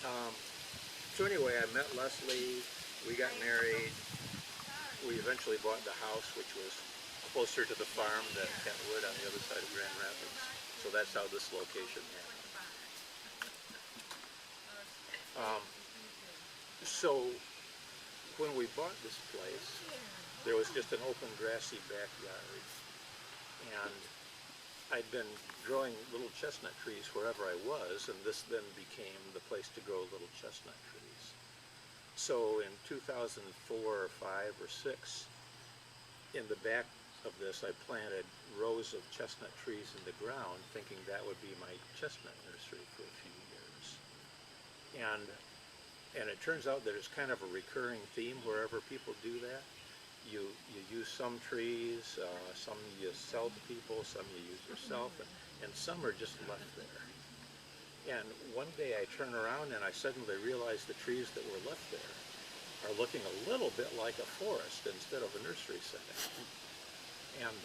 So anyway, I met Leslie, we got married, we eventually bought the house, which was closer to the farm than Kentwood on the other side of Grand Rapids. So that's how this location happened. So when we bought this place, there was just an open grassy backyard, and I'd been growing little chestnut trees wherever I was, and this then became the place to grow little chestnut trees. So in 2004 or 5 or 6, in the back of this I planted rows of chestnut trees in the ground, thinking that would be my chestnut nursery for a few years. And it turns out that it's kind of a recurring theme wherever people do that. You use some trees, some you sell to people, some you use yourself, and some are just left there. And one day I turn around and I suddenly realize the trees that were left there are looking a little bit like a forest instead of a nursery setting. And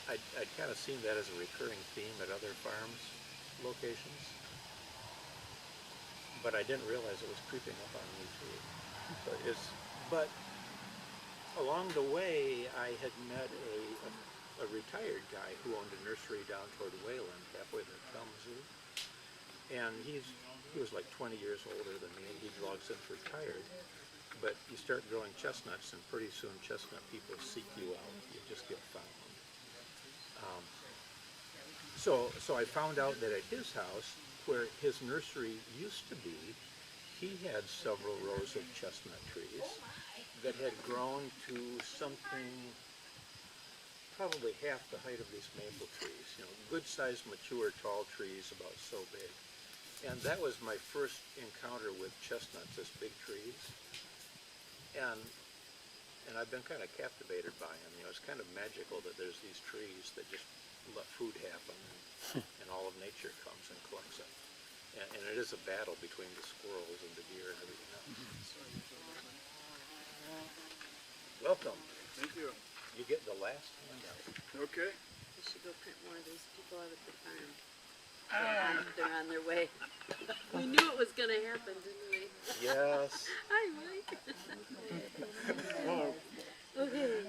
I'd kind of seen that as a recurring theme at other farms locations, but I didn't realize it was creeping up on me too. But along the way, I had met a retired guy who owned a nursery down toward Wayland, halfway to Kalamazoo. And he was like 20 years older than me, and he logs in retired. But you start growing chestnuts, and pretty soon chestnut people seek you out. You just get found. So I found out that at his house, where his nursery used to be, he had several rows of chestnut trees that had grown to something probably half the height of these maple trees, good-sized, mature, tall trees about so big. And that was my first encounter with chestnuts, as big trees. And I've been kind of captivated by them. It's kind of magical that there's these trees that just let food happen, and all of nature comes and collects it. And it is a battle between the squirrels and the deer and everything else. Welcome. Thank you. You get the last handout. Okay. We should go print more of these people out at the farm. They're on their way. We knew it was going to happen, didn't we? Yes. Hi, Mike. Hello. Okay.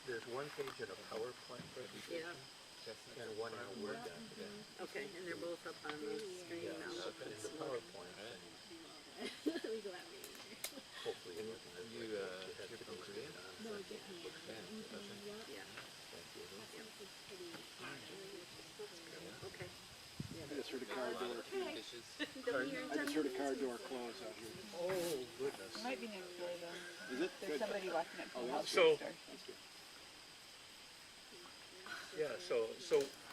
There's one page in a PowerPoint presentation, and one in a Word document. Okay, and they're both up on the screen Yeah, now. so in the PowerPoint, We go out there. hopefully you had to go straight on. Yeah. Okay. I just heard a car door. I just heard a car door close out here. Oh, goodness. It might be next door though. Is it? There's somebody walking up to the house So- next door. That's good. Yeah, so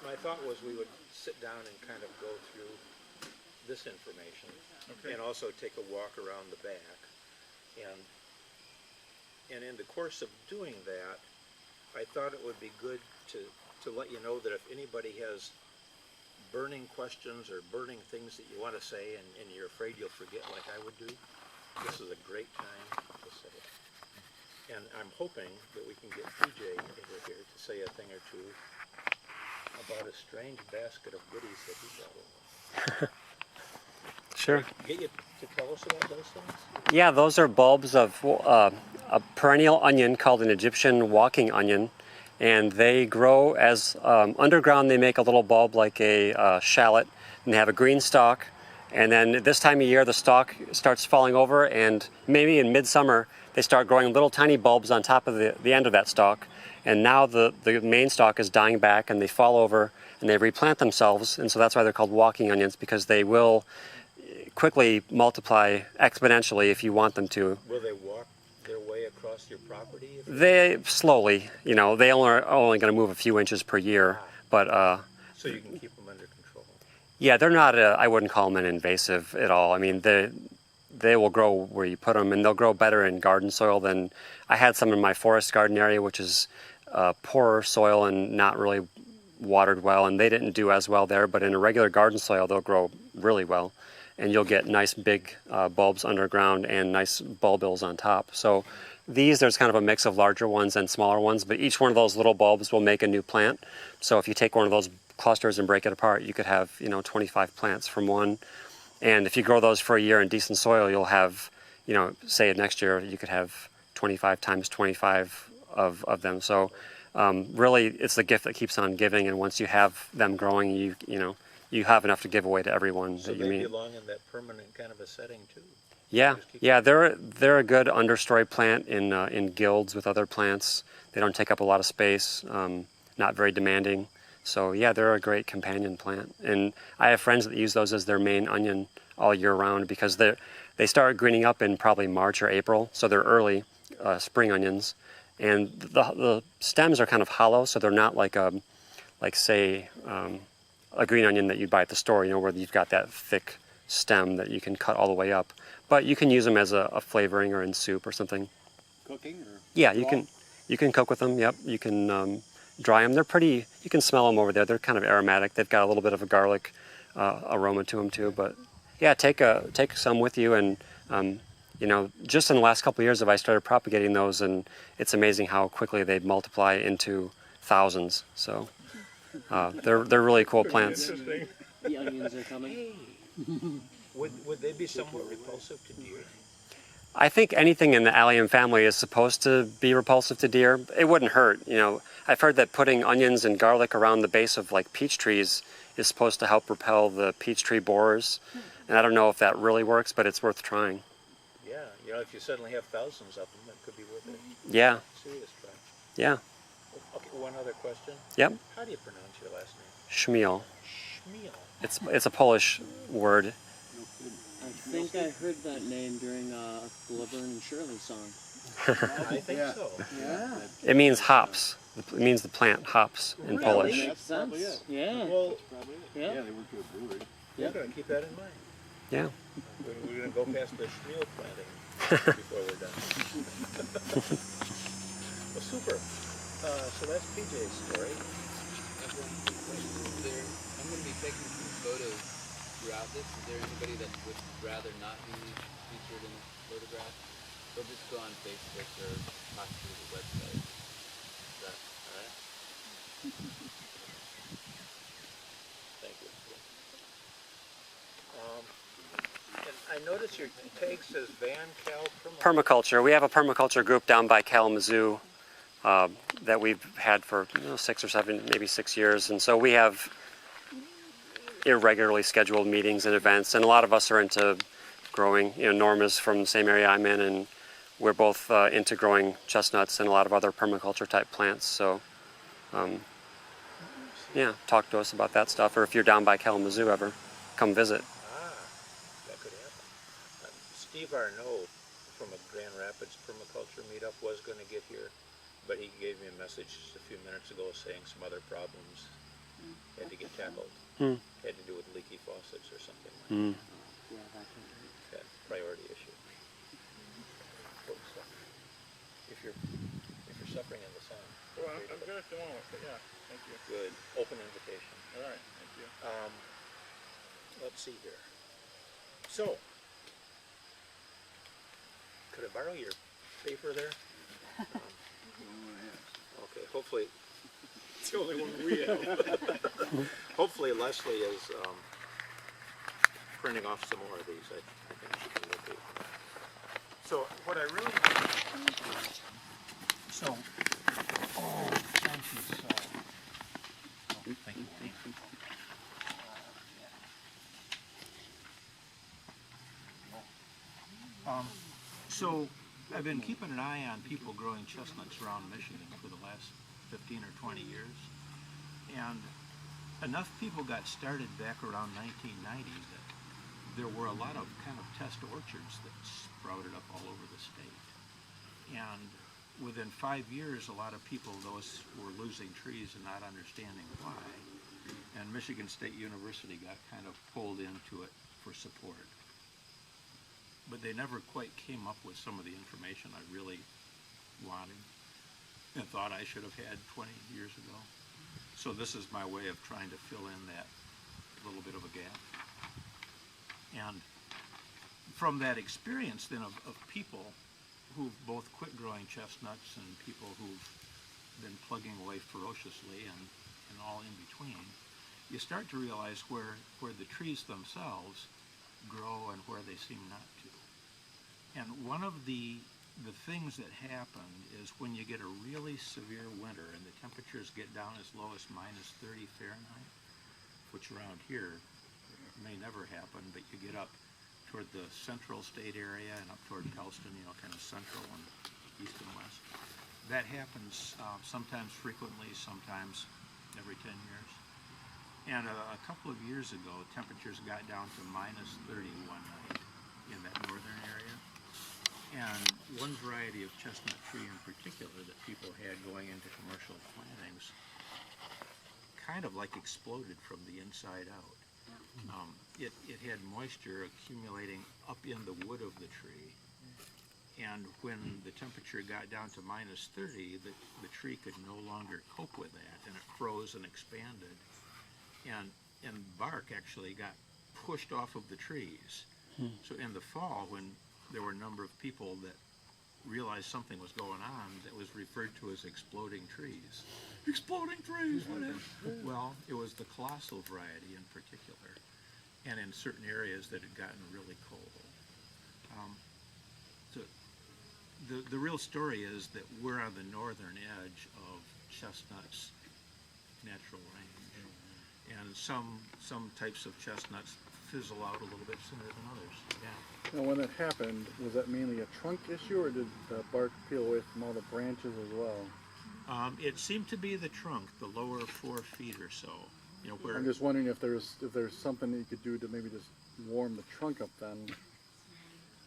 my thought was we would sit down and kind of go through this information, Okay. and also take a walk around the back. And in the course of doing that, I thought it would be good to let you know that if anybody has burning questions or burning things that you want to say and you're afraid you'll forget like I would do, this is a great time to say it. And I'm hoping that we can get PJ over here to say a thing or two about a strange basket of goodies that he brought over. Sure. Get you to tell us about those things? Yeah, those are bulbs of a perennial onion called an Egyptian walking onion, and they grow as underground. They make a little bulb like a shallot, and they have a green stalk. And then this time of year, the stalk starts falling over, and maybe in midsummer, they start growing little tiny bulbs on top of the end of that stalk. And now the main stalk is dying back, and they fall over, and they replant themselves. And so that's why they're called walking onions, because they will quickly multiply exponentially if you want them to. Will they walk their way across your property? They slowly, they are only going to move a few inches per year, but So you can keep them under control. yeah, they're not. I wouldn't call them an invasive at all. I mean, they will grow where you put them, and they'll grow better in garden soil than I had some in my forest garden area, which is poorer soil and not really watered well, and they didn't do as well there. But in a regular garden soil, they'll grow really well, and you'll get nice big bulbs underground and nice bulbils on top. So There's kind of a mix of larger ones and smaller ones, but each one of those little bulbs will make a new plant. So if you take one of those clusters and break it apart, you could have 25 plants from one. And if you grow those for a year in decent soil, you'll have, say next year you could have 25 times 25 of them. So really, it's the gift that keeps on giving. And once you have them growing, you have enough to give away to everyone So that you they meet. belong in that permanent kind of a setting too. Yeah, Just keep- yeah, they're a good understory plant in guilds with other plants. They don't take up a lot of space, not very demanding. So yeah, they're a great companion plant. And I have friends that use those as their main onion all year round because they start greening up in probably March or April, so they're early spring onions. And the stems are kind of hollow, so they're not like say a green onion that you'd buy at the store, where you've got that thick stem that you can cut all the way up. But you can use them as a flavoring or in soup or something. Cooking or? Yeah, raw? you can cook with them. Yep, you can dry them. They're pretty. You can smell them over there. They're kind of aromatic. They've got a little bit of a garlic aroma to them too. But yeah, take some with you, and just in the last couple of years, I started propagating those, and it's amazing how quickly they multiply into thousands. So they're really cool plants. Interesting. The onions are coming. Would they be somewhat repulsive to deer? I think anything in the allium family is supposed to be repulsive to deer. It wouldn't hurt, I've heard that putting onions and garlic around the base of like peach trees is supposed to help repel the peach tree borers. And I don't know if that really works, but it's worth trying. Yeah, if you suddenly have thousands of them, that could be worth a Yeah, serious try. yeah, Okay, one other question. yep. How do you pronounce your last name? Schmiel. Schmiel. It's a Polish word. I think I heard that name during a Laverne and Shirley song. I think Yeah. so. Yeah. It means hops. It means the plant hops in Really? Polish. Makes probably sense. it. Yeah. Well, Probably it. Yeah. Yeah, they went to a brewery. we're going to keep that in mind. Yeah. We're going to go past the Schmiel planting before we're done. Well, super. So that's PJ's story. I'm going to be taking some photos throughout this. Is there anybody that would rather not be featured in this photograph? They'll just go on Facebook or possibly the website. Is that alright? Thank you. And I notice your tag says Van Cal Permaculture. We have a permaculture group down by Kalamazoo that we've had for 6 or 7, maybe 6 years. And so we have irregularly scheduled meetings and events. And a lot of us are into growing. Norm is from the same area I'm in, and we're both into growing chestnuts and a lot of other permaculture type plants. So, yeah, talk to us about that stuff. Or if you're down by Kalamazoo ever, come visit. that could happen. Steve Arnaud from a Grand Rapids permaculture meetup was going to get here, but he gave me a message just a few minutes ago saying some other problems had to get tackled. Had to do with leaky faucets or something like Yeah, that can that. Priority issue. If you're suffering in the sun. Well, I'm good at the moment, but yeah, thank you. Good. Open invitation. All right, thank you. Let's see here. So, could I borrow your paper there? Okay, hopefully, it's the only one we have. Hopefully Leslie is printing off some more of these. I think she can locate. So, what I really so, thank you so. Oh, thank you. So I've been keeping an eye on people growing chestnuts around Michigan for the last 15 or 20 years. And enough people got started back around 1990 that there were a lot of kind of test orchards that sprouted up all over the state. And within 5 years, a lot of people, those were losing trees and not understanding why. And Michigan State University got kind of pulled into it for support. But they never quite came up with some of the information I really wanted and thought I should have had 20 years ago. So this is my way of trying to fill in that little bit of a gap. And from that experience then of people who've both quit growing chestnuts and people who've been plugging away ferociously and all in between, you start to realize where the trees themselves grow and where they seem not to. And one of the things that happen is when you get a really severe winter and the temperatures get down as low as minus 30 Fahrenheit, which around here may never happen, but you get up toward the central state area and up toward Pellston, you know, kind of central and east and west. That happens sometimes frequently, sometimes every 10 years. And a couple of years ago, temperatures got down to minus 30 one night in that northern area. And one variety of chestnut tree in particular that people had going into commercial plantings kind of like exploded from the inside out. It had moisture accumulating up in the wood of the tree, and when the temperature got down to minus 30, the tree could no longer cope with that, and it froze and expanded, and bark actually got pushed off of the trees. So in the fall, when there were a number of people that realized something was going on, that was referred to as exploding trees. Exploding trees, whatever. Well, it was the colossal variety in particular, and in certain areas that had gotten really cold. So the real story is that we're on the northern edge of chestnuts' natural range, and some types of chestnuts fizzle out a little bit sooner than others. Yeah. Now, when that happened, was that mainly a trunk issue, or did the bark peel away from all the branches as well? It seemed to be the trunk, the lower 4 feet or so. You know, where I'm just wondering if there's something that you could do to maybe just warm the trunk up then.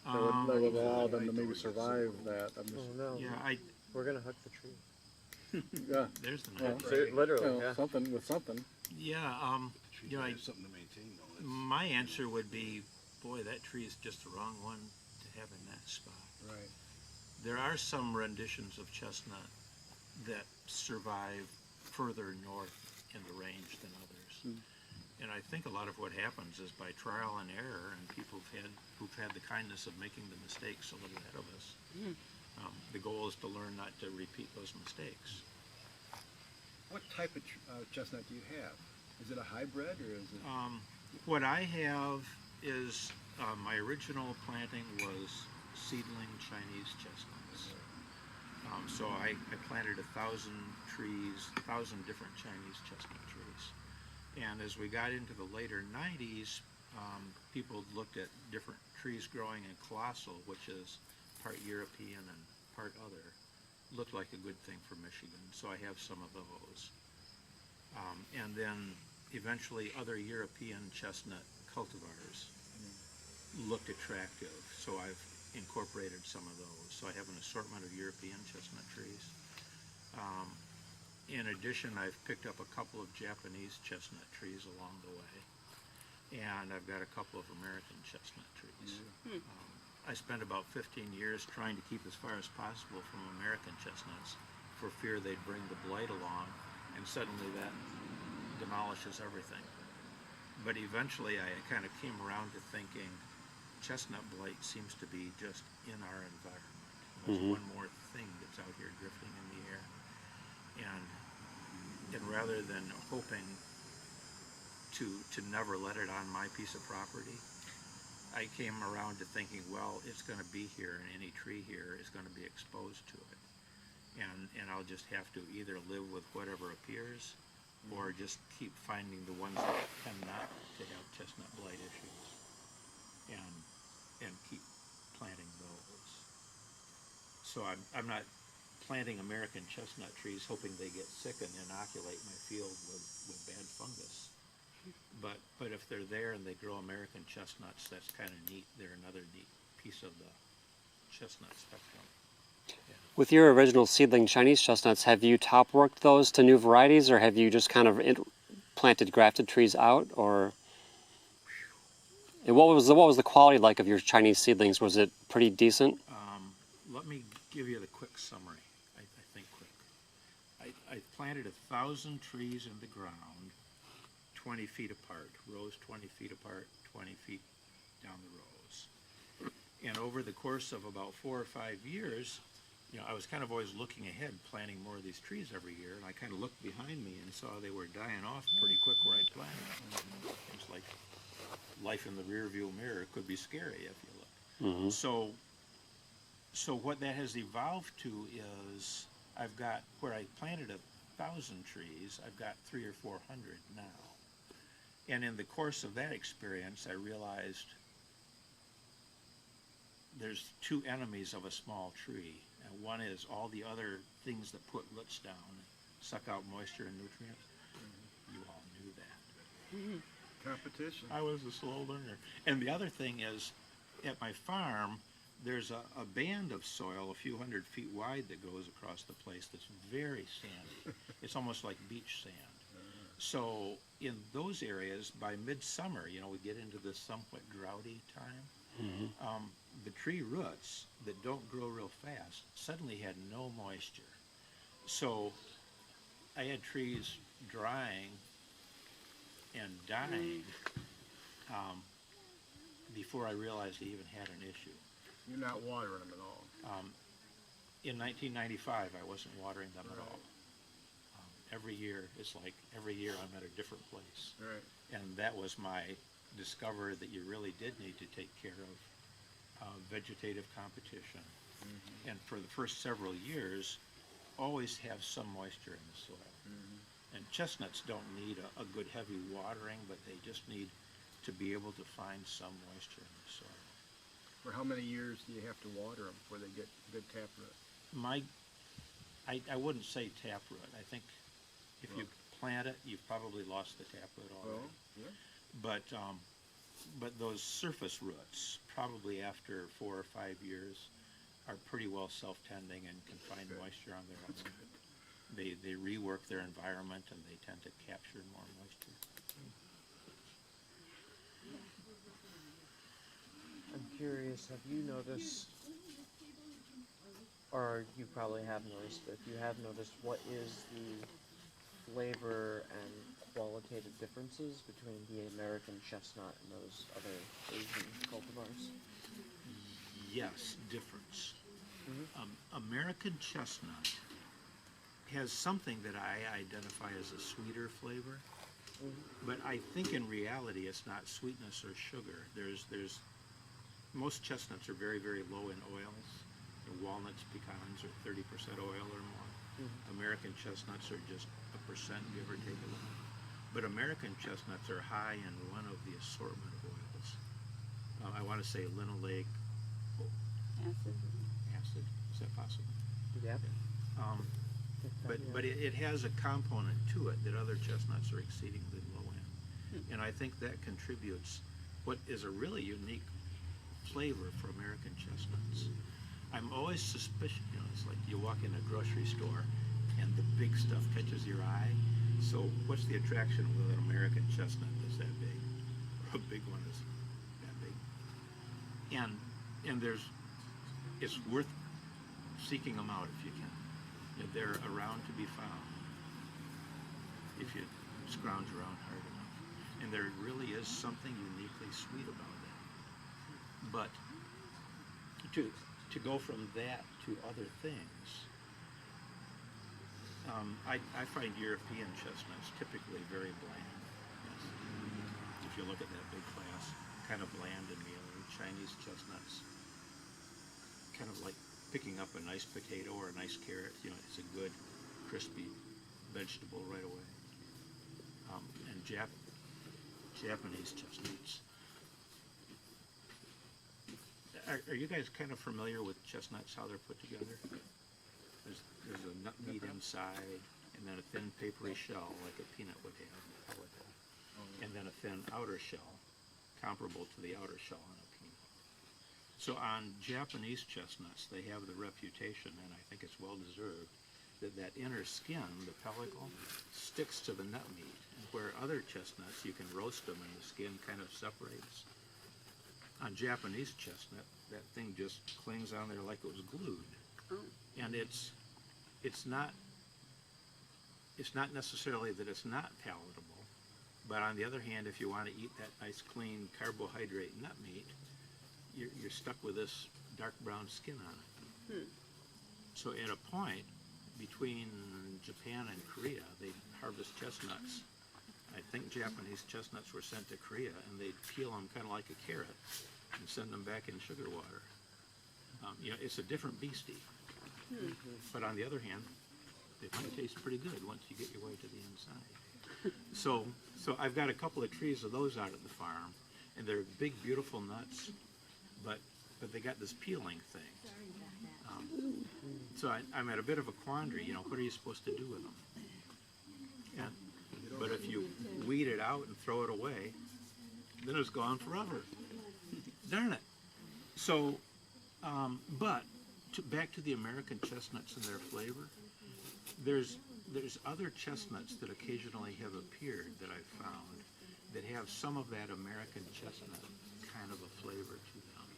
That would allow them to maybe survive that. I'm just, yeah, We're gonna hug the tree. yeah. there's the Well, night. Literally, you know, something with something. Yeah, you know, something to maintain though. my answer would be, boy, that tree is just the wrong one to have in that spot. Right. There are some renditions of chestnut that survive further north in the range than others. And I think a lot of what happens is by trial and error, and people who've had the kindness of making the mistakes a little ahead of us. The goal is to learn not to repeat those mistakes. What type of chestnut do you have? Is it a hybrid or is it? What I have is my original planting was seedling Chinese chestnuts. So I planted 1,000 trees, 1,000 different Chinese chestnut trees. And as we got into the later 90s, people looked at different trees growing in colossal, which is part European and part other. Looked like a good thing for Michigan, so I have some of those. And then eventually other European chestnut cultivars looked attractive, so I've incorporated some of those. So I have an assortment of European chestnut trees. In addition, I've picked up a couple of Japanese chestnut trees along the way, and I've got a couple of American chestnut trees. I spent about 15 years trying to keep as far as possible from American chestnuts for fear they'd bring the blight along, and suddenly that demolishes everything. But eventually I kind of came around to thinking chestnut blight seems to be just in our environment. There's one more thing that's out here drifting in the air. And rather than hoping to never let it on my piece of property, I came around to thinking, well, it's going to be here, and any tree here is going to be exposed to it. And I'll just have to either live with whatever appears, or just keep finding the ones that tend not to have chestnut blight issues, and keep planting those. So I'm not planting American chestnut trees hoping they get sick and inoculate my field with bad fungus. But if they're there and they grow American chestnuts, that's kind of neat. They're another neat piece of the chestnut spectrum. Yeah. With your original seedling Chinese chestnuts, have you top worked those to new varieties, or have you just kind of planted grafted trees out, or? And what was the quality like of your Chinese seedlings? Was it pretty decent? Let me give you the quick summary. I think quick. I planted 1,000 trees in the ground, 20 feet apart, rows 20 feet apart, 20 feet down the rows. And over the course of about 4 or 5 years, you know, I was kind of always looking ahead, planting more of these trees every year, and I kind of looked behind me and saw they were dying off pretty quick where I'd planted them. It's like life in the rear view mirror could be scary if you look. So what that has evolved to is I've got, where I planted 1,000 trees, I've got 300 or 400 now. And in the course of that experience, I realized there's two enemies of a small tree. And one is all the other things that put roots down, suck out moisture and nutrients. You all knew that. Competition. I was a slow learner. And the other thing is, at my farm, there's a band of soil a few hundred feet wide that goes across the place that's very sandy. It's almost like beach sand. So in those areas, by midsummer, you know, we get into this somewhat droughty time. The tree roots that don't grow real fast suddenly had no moisture. So I had trees drying and dying before I realized they even had an issue. You're not watering them at all. In 1995, I wasn't watering them at all. Every year, it's like every year I'm at a different place. Right. And that was my discovery that you really did need to take care of vegetative competition. And for the first several years, always have some moisture in the soil. And chestnuts don't need a good heavy watering, but they just need to be able to find some moisture in the soil. For how many years do you have to water them before they get good taproot? I wouldn't say taproot. I think if you plant it, you've probably lost the taproot already. Yeah. But those surface roots, probably after 4 or 5 years, are pretty well self-tending and can find moisture on their own. They rework their environment and they tend to capture more moisture. I'm curious, have you noticed, or you probably have noticed, but if you have noticed, what is the flavor and qualitative differences between the American chestnut and those other Asian cultivars? Yes, difference. American chestnut has something that I identify as a sweeter flavor, but I think in reality it's not sweetness or sugar. Most chestnuts are very, very low in oils. Walnuts, pecans are 30% oil or more. American chestnuts are just 1%, give or take a little. But American chestnuts are high in one of the assortment of oils. I want to say linoleic acid. Is that possible? Yep. But it has a component to it that other chestnuts are exceedingly low in. And I think that contributes what is a really unique flavor for American chestnuts. I'm always suspicious, you know, it's like you walk in a grocery store and the big stuff catches your eye. So what's the attraction with an American chestnut that's that big? Or a big one is that big? And it's worth seeking them out if you can. They're around to be found if you scrounge around hard enough. And there really is something uniquely sweet about that. But to go from that to other things, I find European chestnuts typically very bland. Yes. If you look at that big class, kind of bland and mealy. Chinese chestnuts, kind of like picking up a nice potato or a nice carrot. You know, it's a good, crispy vegetable right away. And Japanese chestnuts. Are you guys kind of familiar with chestnuts, how they're put together? There's a nut meat inside, and then a thin papery shell, like a peanut would have, and then a thin outer shell, comparable to the outer shell on a peanut. So on Japanese chestnuts, they have the reputation, and I think it's well deserved, that inner skin, the pellicle, sticks to the nut meat. And where other chestnuts, you can roast them and the skin kind of separates. On Japanese chestnut, that thing just clings on there like it was glued. And it's not necessarily that it's not palatable, but on the other hand, if you want to eat that nice clean carbohydrate nut meat, you're stuck with this dark brown skin on it. So at a point between Japan and Korea, they harvest chestnuts. I think Japanese chestnuts were sent to Korea, and they'd peel them kind of like a carrot and send them back in sugar water. It's a different beastie. But on the other hand, it might taste pretty good once you get your way to the inside. So I've got a couple of trees of those out at the farm, and they're big, beautiful nuts, but they got this peeling thing. So I'm at a bit of a quandary. What are you supposed to do with them? But if you weed it out and throw it away, then it's gone forever. Darn it. So, back to the American chestnuts and their flavor. There's other chestnuts that occasionally have appeared that I've found that have some of that American chestnut kind of a flavor to them.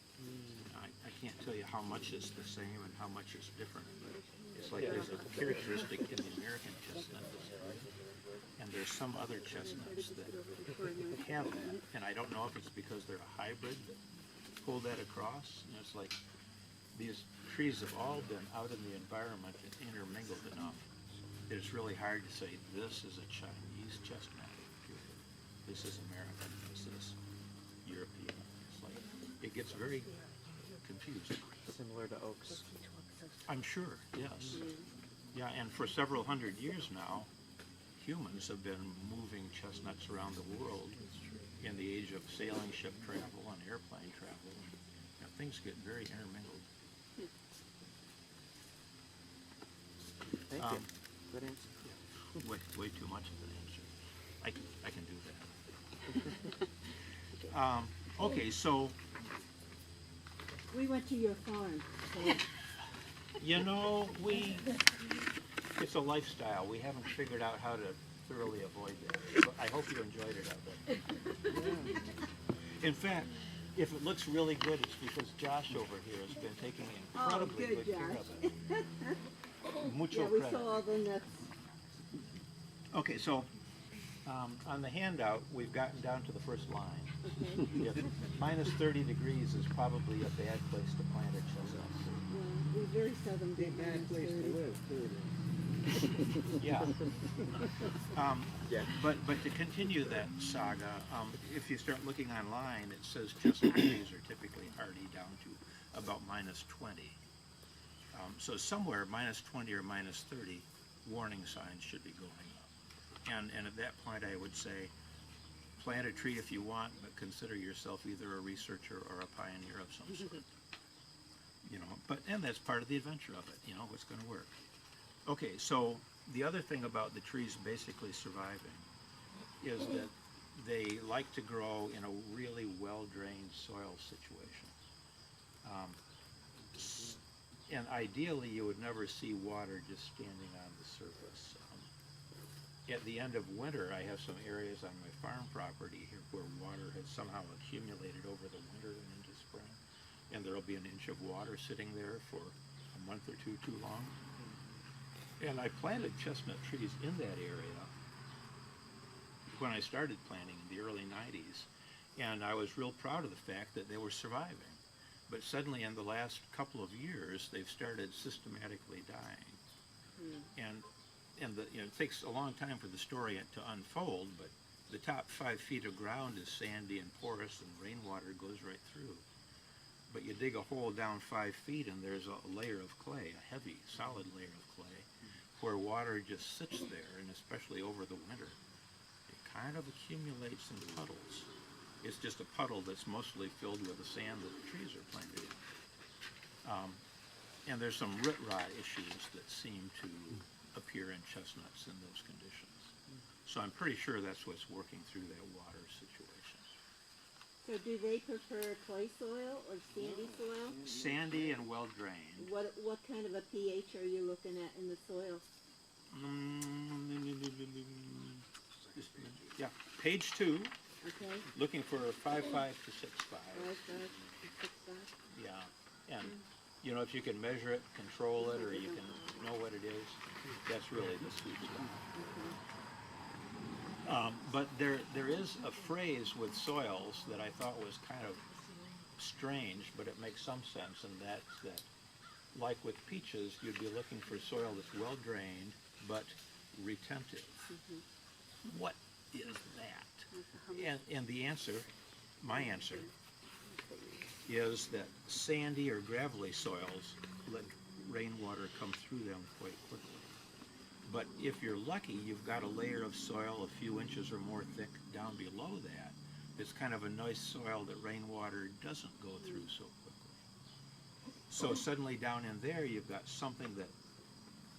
I can't tell you how much is the same and how much is different, but it's like there's a characteristic in the American chestnut that's good, and there's some other chestnuts that have that, and I don't know if it's because they're a hybrid that pull that across. It's like these trees have all been out in the environment and intermingled enough that it's really hard to say this is a Chinese chestnut, this is American, this is European. It's like it gets very confused. Similar to oaks. I'm sure, yes. Yeah, and for several hundred years now, humans have been moving chestnuts around the world in the age of sailing ship travel and airplane travel. And things get very intermingled. Thank you. Good answer. Way too much of an answer. I can do that. Okay, so We went to your farm. it's a lifestyle. We haven't figured out how to thoroughly avoid that. So I hope you enjoyed it out there. In fact, if it looks really good, it's because Josh over here has been taking incredibly good care of it. Mucho Yeah, we credit. saw all the nuts. Okay, so on the handout, we've gotten down to the first line. If minus 30 degrees is probably a bad place to plant a chestnut. We very seldom get Bad place to live, too. Yeah. But to continue that saga, if you start looking online, it says chestnut trees are typically hardy down to about minus 20. So somewhere minus 20 or minus 30, warning signs should be going up. And at that point, I would say, plant a tree if you want, but consider yourself either a researcher or a pioneer of some sort. And that's part of the adventure of it. What's going to work. Okay, so the other thing about the trees basically surviving is that they like to grow in a really well-drained soil situation. And ideally, you would never see water just standing on the surface. At the end of winter, I have some areas on my farm property here where water has somehow accumulated over the winter and into spring. And there'll be an inch of water sitting there for a month or two too long. And I planted chestnut trees in that area when I started planting in the early 90s. And I was real proud of the fact that they were surviving. But suddenly in the last couple of years, they've started systematically dying. And it takes a long time for the story to unfold, but the top 5 feet of ground is sandy and porous, and rainwater goes right through. But you dig a hole down 5 feet, and there's a layer of clay, a heavy, solid layer of clay, where water just sits there, and especially over the winter, it kind of accumulates in puddles. It's just a puddle that's mostly filled with the sand that the trees are planted in. And there's some root rot issues that seem to appear in chestnuts in those conditions. So I'm pretty sure that's what's working through that water situation. So do they prefer clay soil or sandy soil? Sandy and well drained. What kind of a pH are you looking at in the soil? Yeah, page 2. Okay. Looking for 5.5 to 6.5. 5, 6, 5. Yeah, and if you can measure it, control it, or you can know what it is, that's really the sweet spot. But there is a phrase with soils that I thought was kind of strange, but it makes some sense, and that's that, like with peaches, you'd be looking for soil that's well drained, but retentive. What is that? And the answer, my answer, is that sandy or gravelly soils let rainwater come through them quite quickly. But if you're lucky, you've got a layer of soil a few inches or more thick down below that. It's kind of a nice soil that rainwater doesn't go through so quickly. So suddenly down in there, you've got something that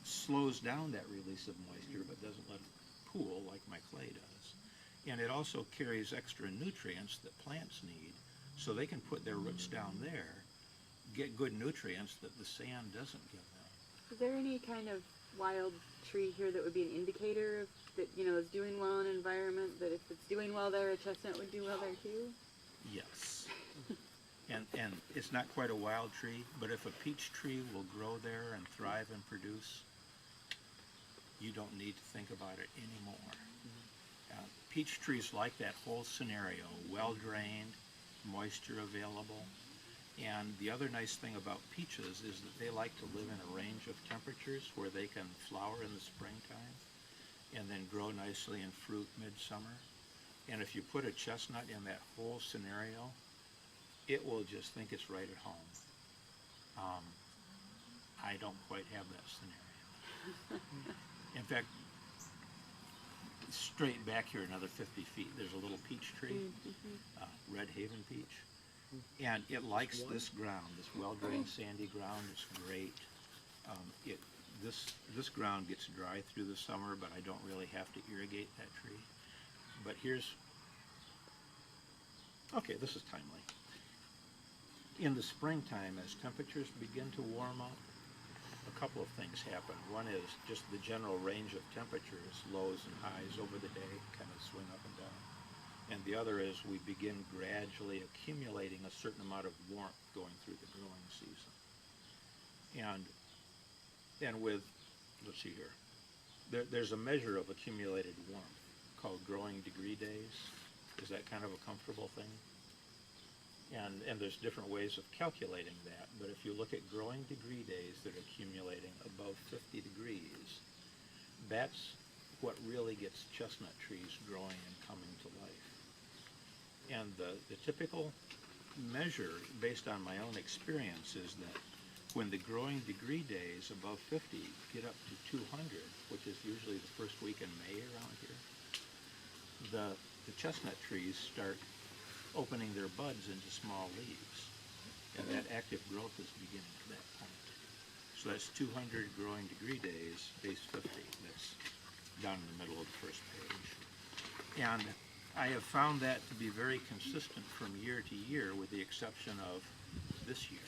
slows down that release of moisture but doesn't let it pool like my clay does. And it also carries extra nutrients that plants need, so they can put their roots down there, get good nutrients that the sand doesn't give them. Is there any kind of wild tree here that would be an indicator of that, you know, is doing well in an environment, that if it's doing well there, a chestnut would do well there too? Yes. And it's not quite a wild tree, but if a peach tree will grow there and thrive and produce, you don't need to think about it anymore. Peach trees like that whole scenario, well drained, moisture available. And the other nice thing about peaches is that they like to live in a range of temperatures where they can flower in the springtime and then grow nicely and fruit midsummer. And if you put a chestnut in that whole scenario, it will just think it's right at home. I don't quite have that scenario. In fact, straight back here another 50 feet, there's a little peach tree, Red Haven peach. And it likes this ground, this well-drained sandy ground. It's great. This ground gets dry through the summer, but I don't really have to irrigate that tree. But okay, this is timely. In the springtime, as temperatures begin to warm up, a couple of things happen. One is just the general range of temperatures, lows and highs over the day, kind of swing up and down. And the other is we begin gradually accumulating a certain amount of warmth going through the growing season. And with, let's see here, there's a measure of accumulated warmth called growing degree days. Is that kind of a comfortable thing? And there's different ways of calculating that, but if you look at growing degree days that are accumulating above 50 degrees, that's what really gets chestnut trees growing and coming to life. And the typical measure, based on my own experience, is that when the growing degree days above 50 get up to 200, which is usually the first week in May around here, the chestnut trees start opening their buds into small leaves. And that active growth is beginning at that point. So that's 200 growing degree days, base 50. That's down in the middle of the first page. And I have found that to be very consistent from year to year, with the exception of this year.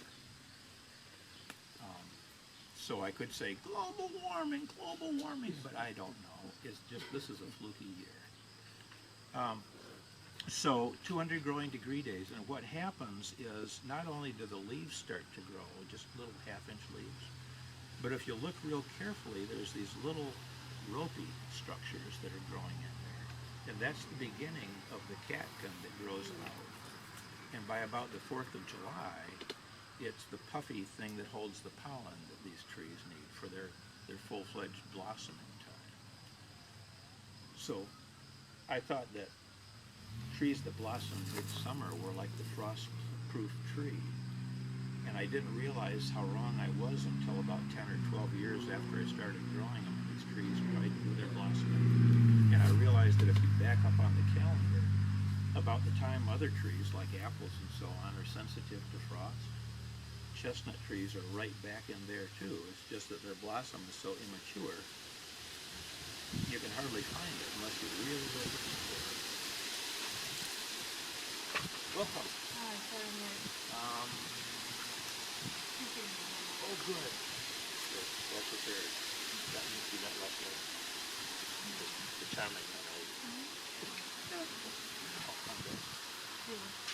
So I could say global warming, but I don't know. It's just, this is a fluky year. So 200 growing degree days, and what happens is not only do the leaves start to grow, just little half-inch leaves, but if you look real carefully, there's these little ropey structures that are growing in there. And that's the beginning of the catkin that grows out. And by about the 4th of July, it's the puffy thing that holds the pollen that these trees need for their full-fledged blossoming time. So I thought that trees that blossomed midsummer were like the frost-proof tree. And I didn't realize how wrong I was until about 10 or 12 years after I started growing them. These trees are right through their blossoming. And I realized that if you back up on the calendar, about the time other trees like apples and so on are sensitive to frost, chestnut trees are right back in there too. It's just that their blossom is so immature, you can hardly find it unless you really go looking for it. Welcome. Hi, sorry, Mary. Oh, good. Well prepared. That means you met Leslie. The charming young lady.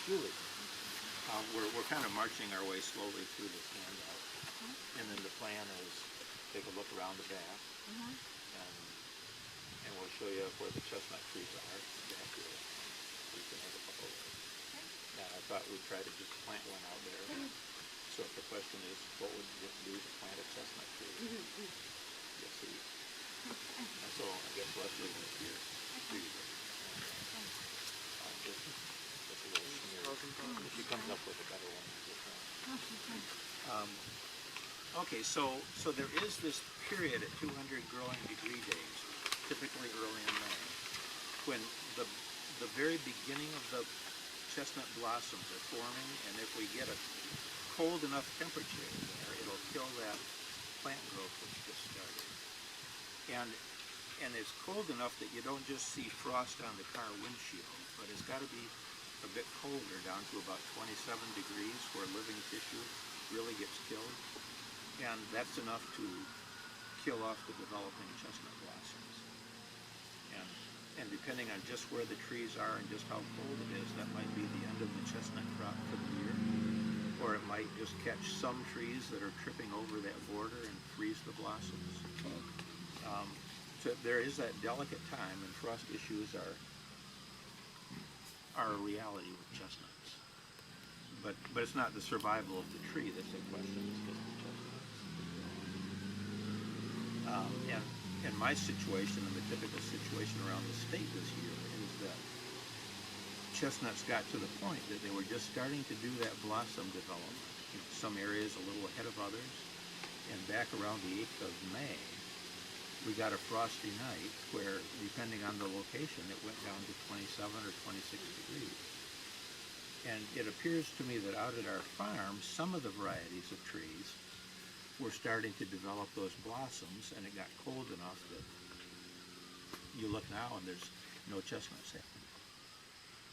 Julie. We're kind of marching our way slowly through this handout. And then the plan is take a look around the back. And we'll show you where the chestnut trees are back here. So you can have a couple of those. Now I thought we try to just plant one out there. So if the question is, what would you do to plant a chestnut tree? You'll see. And so I guess Leslie was here. Just a little smear. If she comes up with a better one, Okay, so there is this period at 200 growing degree days, typically early in May, when the very beginning of the chestnut blossoms are forming, and if we get a cold enough temperature in there, it'll kill that plant growth that's just started. And it's cold enough that you don't just see frost on the car windshield, but it's got to be a bit colder, down to about 27 degrees, where living tissue really gets killed. And that's enough to kill off the developing chestnut blossoms. And depending on just where the trees are and just how cold it is, that might be the end of the chestnut crop for the year. Or it might just catch some trees that are tripping over that border and freeze the blossoms. So there is that delicate time, and frost issues are a reality with chestnuts. But it's not the survival of the tree that's in question, it's just the chestnuts. And my situation, and the typical situation around the state this year, is that chestnuts got to the point that they were just starting to do that blossom development. Some areas a little ahead of others. And back around the 8th of May, we got a frosty night where, depending on the location, it went down to 27 or 26 degrees. And it appears to me that out at our farm, some of the varieties of trees were starting to develop those blossoms, and it got cold enough that you look now and there's no chestnuts happening.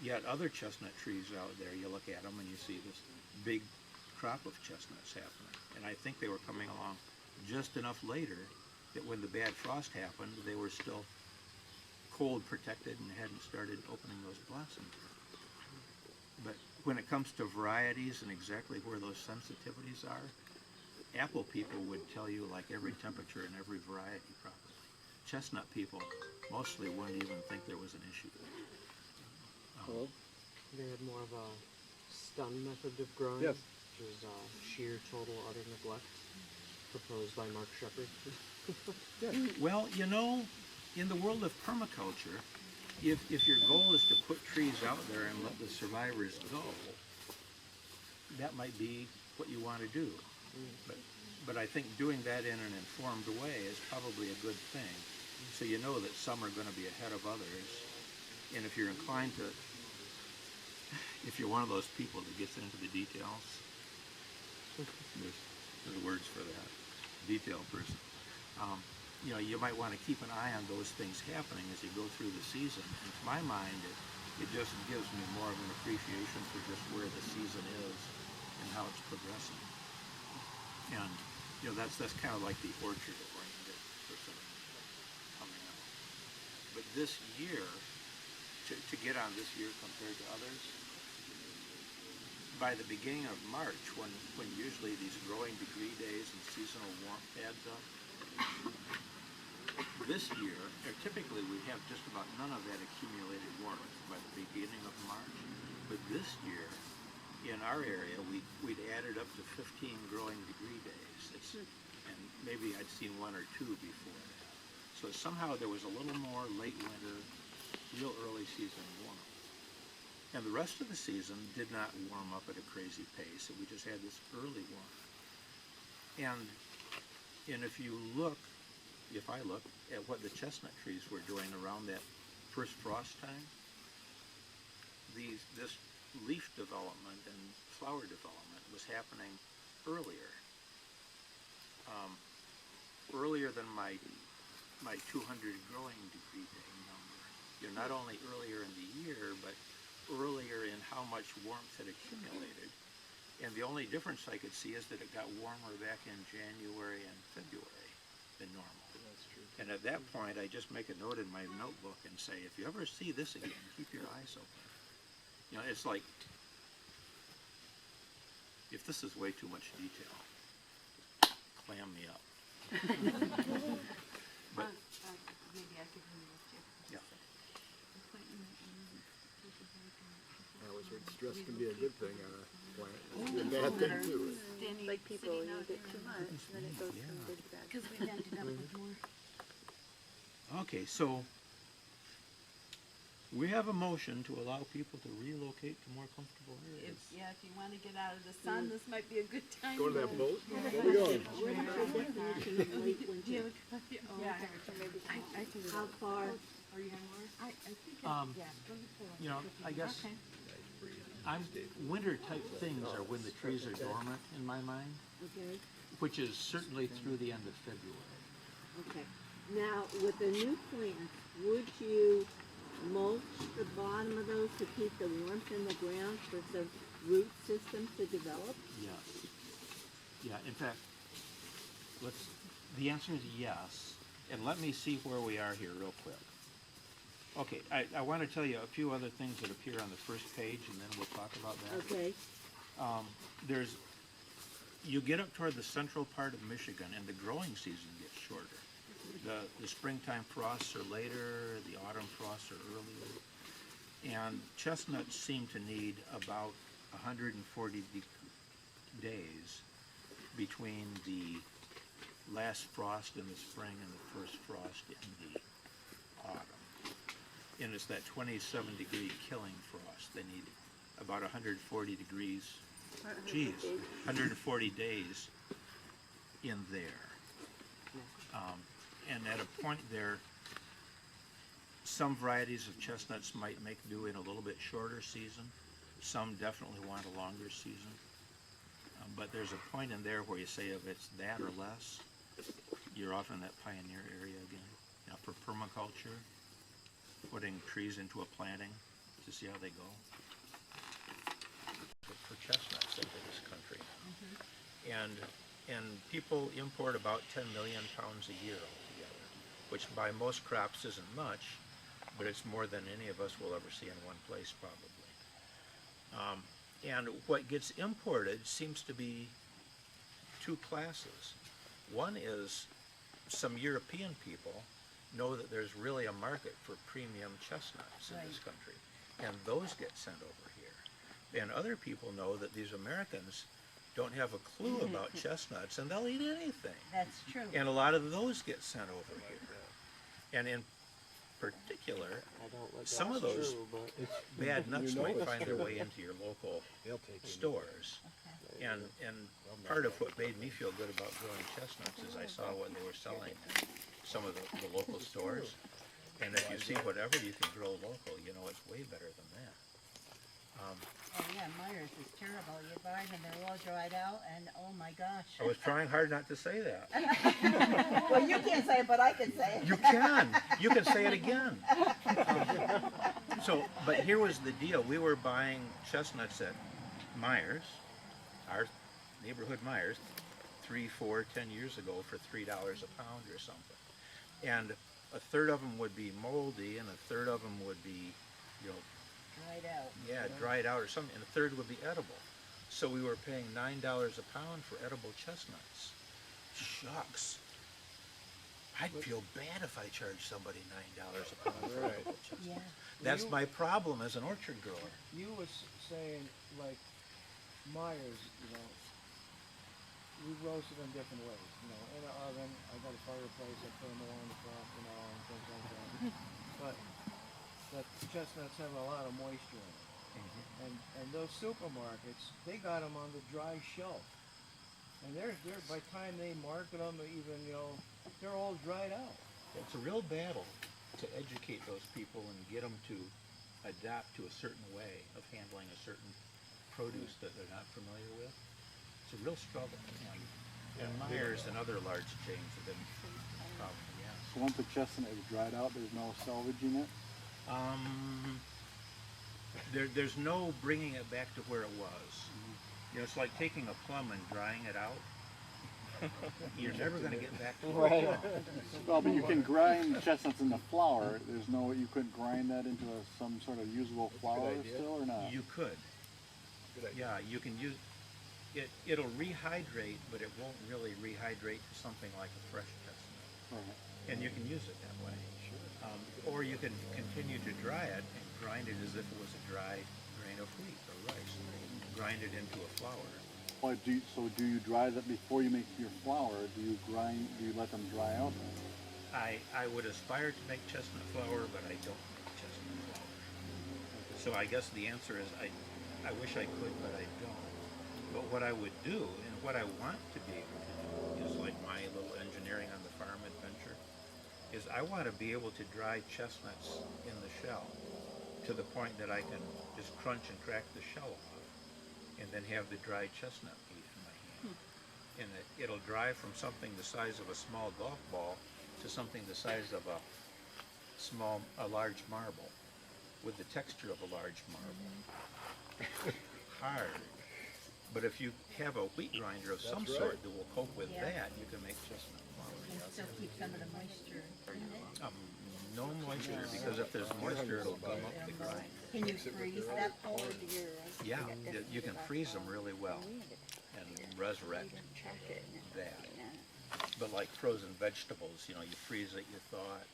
Yet other chestnut trees out there, you look at them and you see this big crop of chestnuts happening. And I think they were coming along just enough later that when the bad frost happened, they were still cold protected and hadn't started opening those blossoms. But when it comes to varieties and exactly where those sensitivities are, apple people would tell you like every temperature and every variety probably. Chestnut people mostly wouldn't even think there was an issue. They had more of a stun method of growing, Yes. which is sheer total utter neglect, proposed by Mark Shepard. Well, you know, in the world of permaculture, if your goal is to put trees out there and let the survivors go, that might be what you want to do. But I think doing that in an informed way is probably a good thing. So you know that some are going to be ahead of others. And if you're inclined to, if you're one of those people that gets into the details, there's words for that, detail person. You know, you might want to keep an eye on those things happening as you go through the season. And to my mind, it just gives me more of an appreciation for just where the season is and how it's progressing. And, you know, that's kind of like the orchard-oriented person coming out. But this year, to get on this year compared to others, by the beginning of March, when usually these growing degree days and seasonal warmth adds up, this year, or typically we have just about none of that accumulated warmth by the beginning of March. But this year, in our area, we'd added up to 15 growing degree days. And maybe I'd seen one or two before that. So somehow there was a little more late winter, real early season warmth. And the rest of the season did not warm up at a crazy pace. We just had this early warmth. And if you look, if I look at what the chestnut trees were doing around that first frost time, this leaf development and flower development was happening earlier. Earlier than my 200 growing degree day number. You're not only earlier in the year, but earlier in how much warmth had accumulated. And the only difference I could see is that it got warmer back in January and February than normal. That's true. And at that point, I just make a note in my notebook and say, if you ever see this again, keep your eyes open. You know, it's like, if this is way too much detail, clam me up. But, Maybe I could move too. yeah. I always read stress can be a good thing on a plant. It can be a bad thing too. It's like people, you get too much, and then it goes from good to bad. Because we've ended up with more. Okay, so we have a motion to allow people to relocate to more comfortable areas. If you want to get out of the sun, this might be a good time. Go to that boat. Where we going? What is the definition of late winter? How far? You know, I guess winter type things are when the trees are dormant in my mind, Okay, which is certainly through the end of February. okay. Now, with the new plants, would you mulch the bottom of those to keep the warmth in the ground for the root system to develop? Yes. Yeah, in fact, the answer is yes. And let me see where we are here real quick. Okay, I want to tell you a few other things that appear on the first page, and then we'll talk about that. Okay, You get up toward the central part of Michigan, and the growing season gets shorter. The springtime frosts are later, the autumn frosts are earlier. And chestnuts seem to need about 140 days between the last frost in the spring and the first frost in the autumn. And it's that 27-degree killing frost. They need about 140 degrees, 140 days in there. And at a point there, some varieties of chestnuts might make do in a little bit shorter season. Some definitely want a longer season. But there's a point in there where you say if it's that or less, you're off in that pioneer area again. Now for permaculture, putting trees into a planting to see how they go. For chestnuts into this country. And people import about 10 million pounds a year altogether, which by most crops isn't much, but it's more than any of us will ever see in one place probably. And what gets imported seems to be two classes. One is some European people know that there's really a market for premium chestnuts in this country, and those get sent over here. And other people know that these Americans don't have a clue about chestnuts, and they'll eat anything. That's true. And a lot of those get sent over here. And in particular, some of those bad nuts might find their way into your local stores. And part of what made me feel good about growing chestnuts is I saw what they were selling in some of the local stores. And if you see whatever you can grow local, you know, it's way better than that. Oh yeah, Myers is terrible. You buy them, they're all dried out, and oh my gosh. I was trying hard not to say that. Well, you can't say it, but I can say it. You can. You can say it again. But here was the deal. We were buying chestnuts at Myers, our neighborhood Myers, 3, 4, 10 years ago for $3 a pound or something. And a third of them would be moldy, and a third of them would be, you know, Dried out. yeah, dried out or something, and a third would be edible. So we were paying $9 a pound for edible chestnuts. Shucks. I'd feel bad if I charged somebody $9 a pound for edible chestnuts. Yeah. That's my problem as an orchard grower. You was saying, like, Myers, you know, we roasted them different ways, you know, in an oven, I got a fireplace, I put them along the top, you know, and things like that. But the chestnuts have a lot of moisture in them. And those supermarkets, they got them on the dry shelf. And they're by the time they market them, even, you know, they're all dried out. It's a real battle to educate those people and get them to adapt to a certain way of handling a certain produce that they're not familiar with. It's a real struggle. And Myers and other large chains have been a problem, yes. So once the chestnut is dried out, there's no salvaging it? There's no bringing it back to where it was. You know, it's like taking a plum and drying it out. You're never going to get back to where it was. Well, but you can grind chestnuts into flour. There's no, you couldn't grind that into some sort of usable flour still, or not? You could. Yeah, you can use it. It'll rehydrate, but it won't really rehydrate to something like a fresh chestnut. Right. And you can use it that way. Or you can continue to dry it and grind it as if it was a dry grain of wheat or rice, grind it into a flour. Or so do you dry that before you make your flour? Do you let them dry out? I would aspire to make chestnut flour, but I don't make chestnut flour. So I guess the answer is I wish I could, but I don't. But what I would do, and what I want to be able to do, is like my little engineering on the farm adventure, is I want to be able to dry chestnuts in the shell to the point that I can just crunch and crack the shell off, and then have the dried chestnut meat in my hand. And it'll dry from something the size of a small golf ball to something the size of a large marble, with the texture of a large marble. Hard. But if you have a wheat grinder of some sort that will cope with that, you can make chestnut flour. And still keep some of the moisture in it. No moisture, because if there's moisture, it'll gum up the grind. Can you freeze that whole? Yeah, you can freeze them really well and resurrect that. But like frozen vegetables, you freeze it, you thaw it,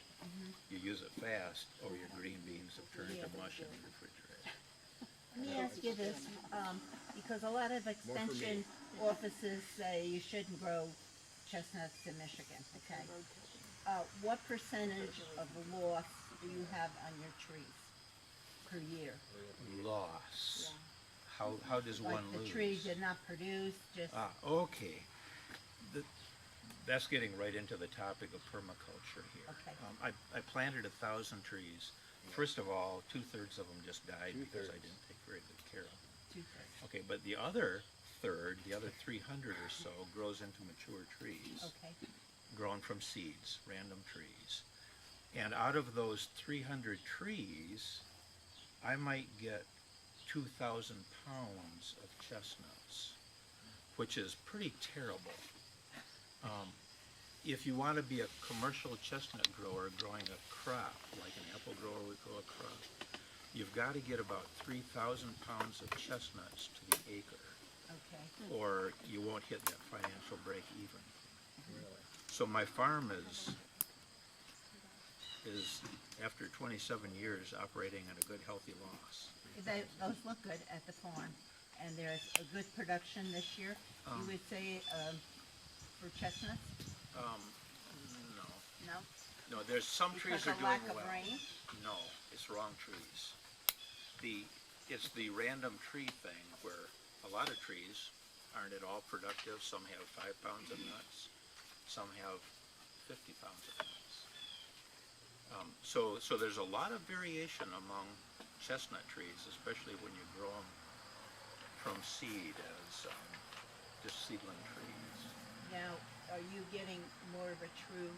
you use it fast, or your green beans have turned to mush in the refrigerator. Let me ask you this, because a lot of extension offices say you shouldn't grow chestnuts in Michigan, okay? What percentage of the loss do you have on your trees per year? Loss. How does one Like lose? the tree did not produce, just, Okay. That's getting right into the topic of permaculture here. Okay. I planted 1,000 trees. First of all, 2/3 of them just died because I didn't take very good care of them. 2/3. Okay, but the other third, the other 300 or so, grows into mature trees, Okay, grown from seeds, random trees. And out of those 300 trees, I might get 2,000 pounds of chestnuts, which is pretty terrible. If you want to be a commercial chestnut grower growing a crop, like an apple grower would grow a crop, you've got to get about 3,000 pounds of chestnuts to the acre, okay. or you won't hit that financial break even. So my farm is after 27 years operating at a good healthy loss. Those look good at the farm, and there's a good production this year, you would say, for chestnuts? No. No? No, there's some trees are Because of doing lack of well. rain? No, it's wrong trees. It's the random tree thing where a lot of trees aren't at all productive. Some have 5 pounds of nuts. Some have 50 pounds of nuts. So there's a lot of variation among chestnut trees, especially when you grow them from seed as just seedling trees. Now, are you getting more of a true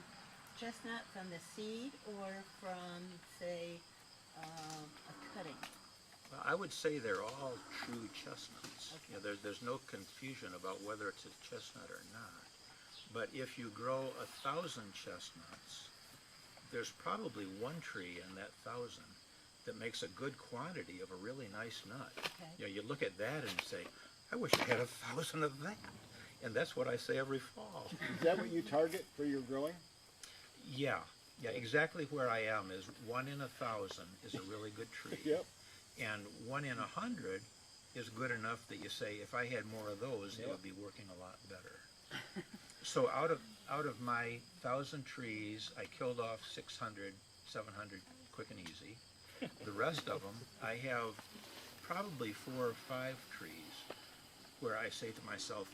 chestnut from the seed or from, say, a cutting? Well, I would say they're all true chestnuts. You know, there's no confusion about whether it's a chestnut or not. But if you grow 1,000 chestnuts, there's probably one tree in that 1,000 that makes a good quantity of a really nice nut. Okay. You know, you look at that and say, I wish I had 1,000 of that. And that's what I say every fall. Is that what you target for your growing? Yeah, exactly where I am is 1 in 1,000 is a really good tree. Yep. And 1 in 100 is good enough that you say, if I had more of those, it would be working a lot better. So out of my 1,000 trees, I killed off 600, 700 quick and easy. The rest of them, I have probably 4 or 5 trees where I say to myself,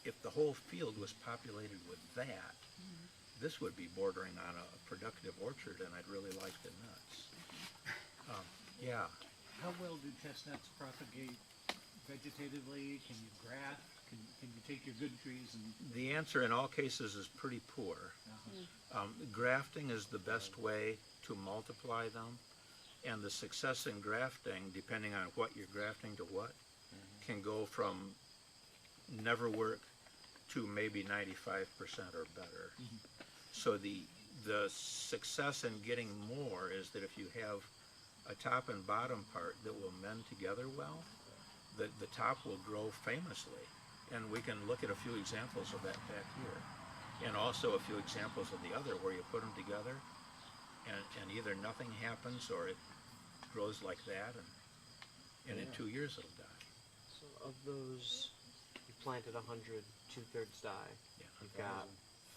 if the whole field was populated with that, this would be bordering on a productive orchard, and I'd really like the nuts. Yeah. How well do chestnuts propagate vegetatively? Can you graft? Can you take your good trees and... The answer in all cases is pretty poor. Grafting is the best way to multiply them, and the success in grafting, depending on what you're grafting to what, can go from never work to maybe 95% or better. So the success in getting more is that if you have a top and bottom part that will mend together well, the top will grow famously. And we can look at a few examples of that back here. And also a few examples of the other where you put them together and either nothing happens or it grows like that. And and in 2 years it'll die. So of those, you planted 100, 2/3 die. Yeah. You've got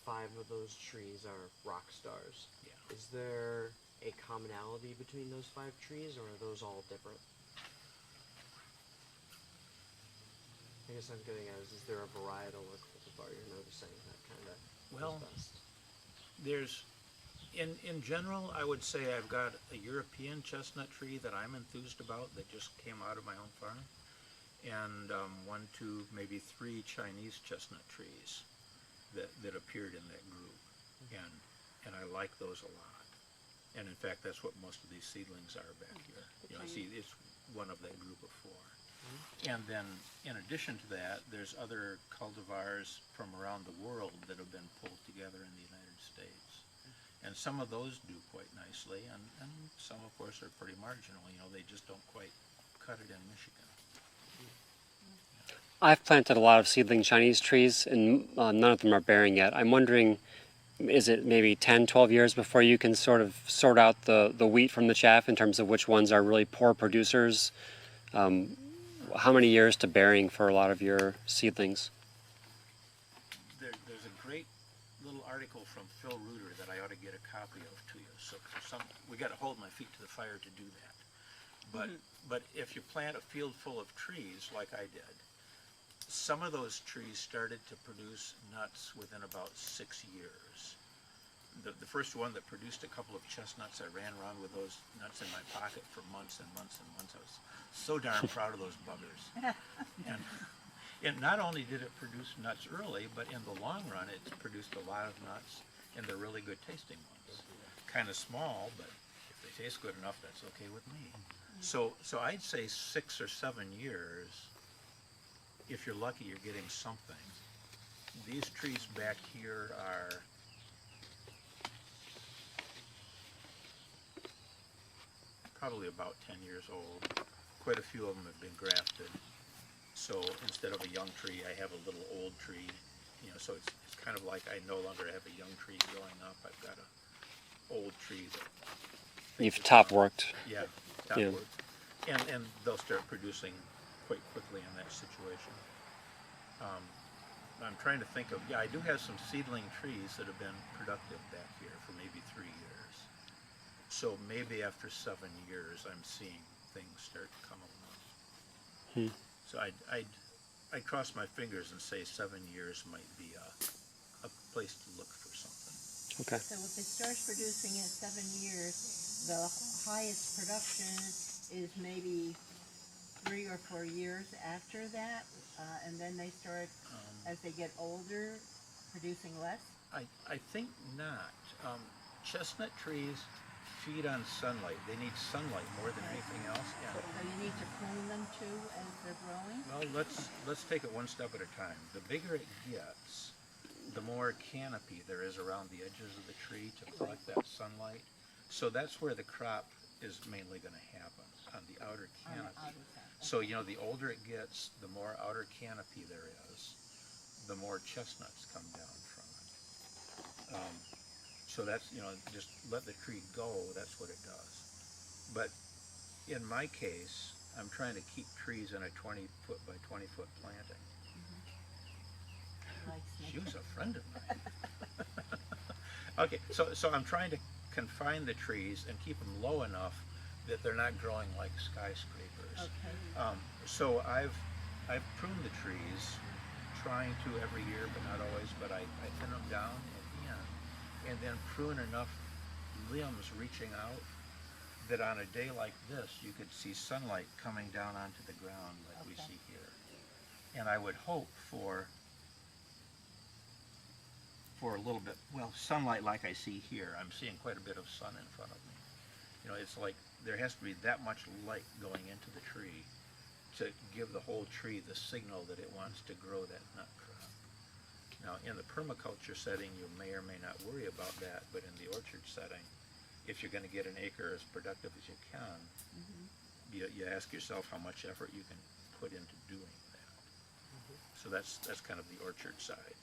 5 of those trees are rock stars. Yeah. Is there a commonality between those 5 trees, or are those all different? I guess I'm getting at is there a varietal or cultivar you're noticing that kind of Well, is best? there's, in general, I would say I've got a European chestnut tree that I'm enthused about that just came out of my own farm, and 1, 2, maybe 3 Chinese chestnut trees that appeared in that group, and I like those a lot. And in fact, that's what most of these seedlings are back here. You know, see, it's one of that group of 4. And then, in addition to that, there's other cultivars from around the world that have been pulled together in the United States. And some of those do quite nicely, and some, of course, are pretty marginal. You know, they just don't quite cut it in Michigan. I've planted a lot of seedling Chinese trees, and none of them are bearing yet. I'm wondering, is it maybe 10, 12 years before you can sort of sort out the wheat from the chaff in terms of which ones are really poor producers? How many years to bearing for a lot of your seedlings? There's a great little article from Phil Reuter that I ought to get a copy of to you. So we got to hold my feet to the fire to do that. But if you plant a field full of trees like I did, some of those trees started to produce nuts within about 6 years. The first one that produced a couple of chestnuts, I ran around with those nuts in my pocket for months and months and months. I was so darn proud of those buggers. And not only did it produce nuts early, but in the long run, it's produced a lot of nuts, and they're really good tasting ones. Kind of small, but if they taste good enough, that's okay with me. So I'd say 6 or 7 years. If you're lucky, you're getting something. These trees back here are probably about 10 years old. Quite a few of them have been grafted. So instead of a young tree, I have a little old tree. You know, so it's kind of like I no longer have a young tree growing up. I've got an old tree that You've top worked. yeah, top worked. And they'll start producing quite quickly in that situation. I'm trying to think of, I do have some seedling trees that have been productive back here for maybe 3 years. So maybe after 7 years, I'm seeing things start to come along. So I'd cross my fingers and say 7 years might be a place to look for something. Okay. So if it starts producing at 7 years, the highest production is maybe 3 or 4 years after that, and then they start, as they get older, producing less? I think not. Chestnut trees feed on sunlight. They need sunlight more than anything else. So you need to prune them too as they're growing? Well, let's take it one step at a time. The bigger it gets, the more canopy there is around the edges of the tree to collect that sunlight. So that's where the crop is mainly going to happen, on the outer canopy. So, you know, the older it gets, the more outer canopy there is, the more chestnuts come down from it. So that's, you know, just let the tree go, that's what it does. But in my case, I'm trying to keep trees in a 20-foot by 20-foot planting. She was a friend of mine. Okay, so I'm trying to confine the trees and keep them low enough that they're not growing like skyscrapers. Okay. So I've pruned the trees, trying to every year, but not always, but I thin them down at the end, and then prune enough limbs reaching out that on a day like this, you could see sunlight coming down onto the ground like we see here. And I would hope for a little bit, well, sunlight like I see here. I'm seeing quite a bit of sun in front of me. You know, it's like there has to be that much light going into the tree to give the whole tree the signal that it wants to grow that nut crop. Now, in the permaculture setting, you may or may not worry about that, but in the orchard setting, if you're going to get an acre as productive as you can, you ask yourself how much effort you can put into doing that. So that's kind of the orchard side.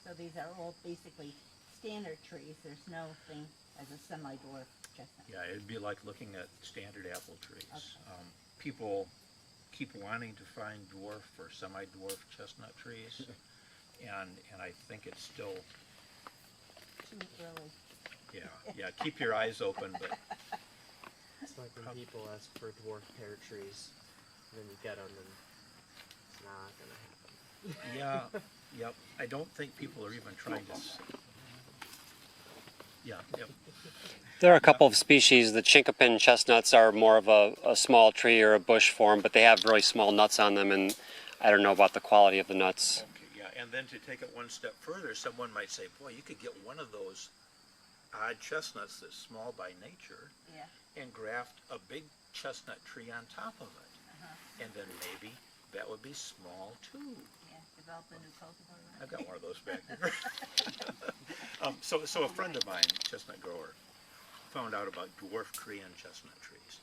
So these are all basically standard trees. There's no thing as a semi-dwarf chestnut? Yeah, it'd be like looking at standard apple trees. Okay. People keep wanting to find dwarf or semi-dwarf chestnut trees, and I think it's still, Too early. yeah, keep your eyes open, but It's like when people ask for dwarf pear trees, and then you get them, and it's not gonna happen. yeah, yep, I don't think people are even trying to, yeah, yep. There are a couple of species. The chinkapin chestnuts are more of a small tree or a bush form, but they have really small nuts on them, and I don't know about the quality of the nuts. Okay, yeah, and then to take it one step further, someone might say, boy, you could get one of those odd chestnuts that's small by nature Yeah. and graft a big chestnut tree on top of it. And then maybe that would be small too. Yeah, develop a new cultivar. I've got one of those back there. So a friend of mine, chestnut grower, found out about dwarf Korean chestnut trees.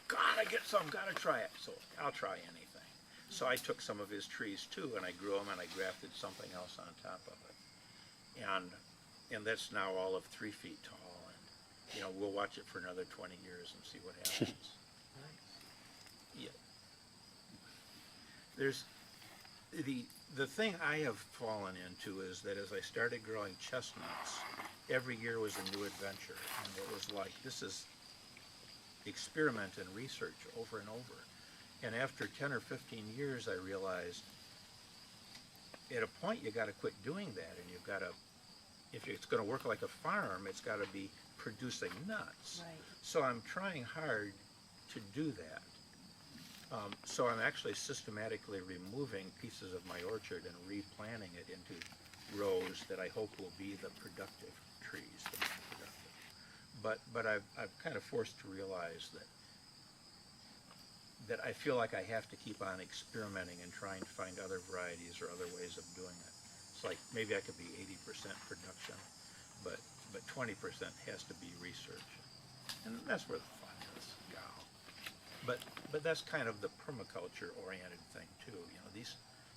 Gotta get some, gotta try it. So I'll try anything. So I took some of his trees too, and I grew them, and I grafted something else on top of it. And that's now all of 3 feet tall. And you know, we'll watch it for another 20 years and see what happens. Yeah. There's the thing I have fallen into is that as I started growing chestnuts, every year was a new adventure, and it was like, this is experiment and research over and over. And after 10 or 15 years, I realized at a point you got to quit doing that, and you've got to, if it's going to work like a farm, it's got to be producing nuts. Right. So I'm trying hard to do that. So I'm actually systematically removing pieces of my orchard and replanting it into rows that I hope will be the productive trees, the more productive. But I've kind of forced to realize that I feel like I have to keep on experimenting and trying to find other varieties or other ways of doing it. It's like maybe I could be 80% production, but 20% has to be research, and that's where the fun is. Yeah. But that's kind of the permaculture-oriented thing too. You know,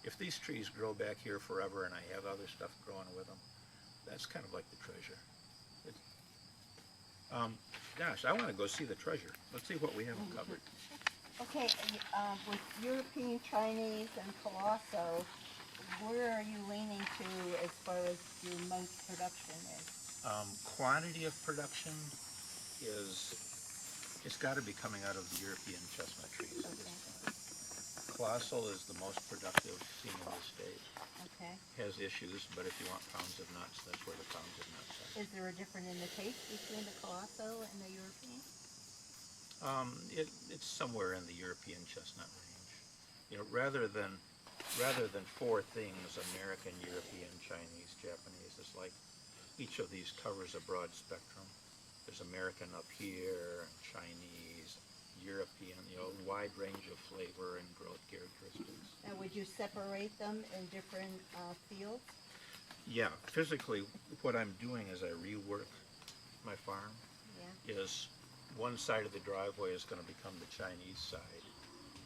if these trees grow back here forever, and I have other stuff growing with them, that's kind of like the treasure. Gosh, I want to go see the treasure. Let's see what we haven't covered. Okay, with European, Chinese, and Colosso, where are you leaning to as far as your most production is? Quantity of production it's got to be coming out of the European chestnut trees at this point. Colossal is the most productive seen in the state. Okay. Has issues, but if you want pounds of nuts, that's where the pounds of nuts are. Is there a difference in the taste between the Colosso and the European? It's somewhere in the European chestnut range. You know, rather than 4 things, American, European, Chinese, Japanese, it's like each of these covers a broad spectrum. There's American up here, and Chinese, European, you know, wide range of flavor and growth characteristics. Now, would you separate them in different fields? Yeah, physically, what I'm doing is I rework my farm. Yeah. Is one side of the driveway is going to become the Chinese side.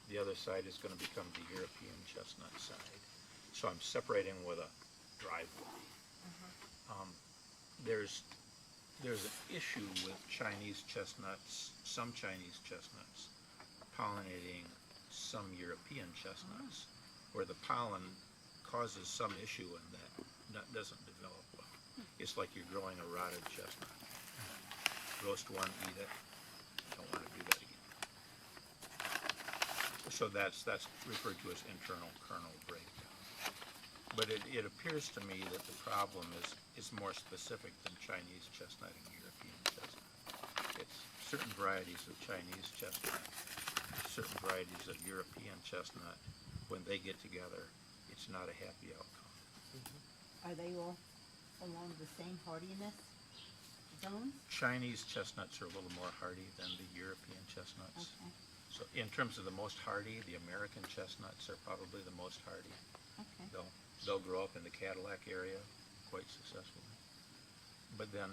The other side is going to become the European chestnut side. So I'm separating with a driveway. There's an issue with Chinese chestnuts, some Chinese chestnuts, pollinating some European chestnuts, where the pollen causes some issue and that nut doesn't develop well. It's like you're growing a rotted chestnut. Roast one, eat it. Don't want to do that again. So that's referred to as internal kernel breakdown. But it appears to me that the problem is more specific than Chinese chestnut and European chestnut. It's certain varieties of Chinese chestnut, certain varieties of European chestnut. When they get together, it's not a happy outcome. Are they all along the same hardiness zones? Chinese chestnuts are a little more hardy than the European chestnuts. Okay. So in terms of the most hardy, the American chestnuts are probably the most hardy. Okay. They'll grow up in the Cadillac area quite successfully. But then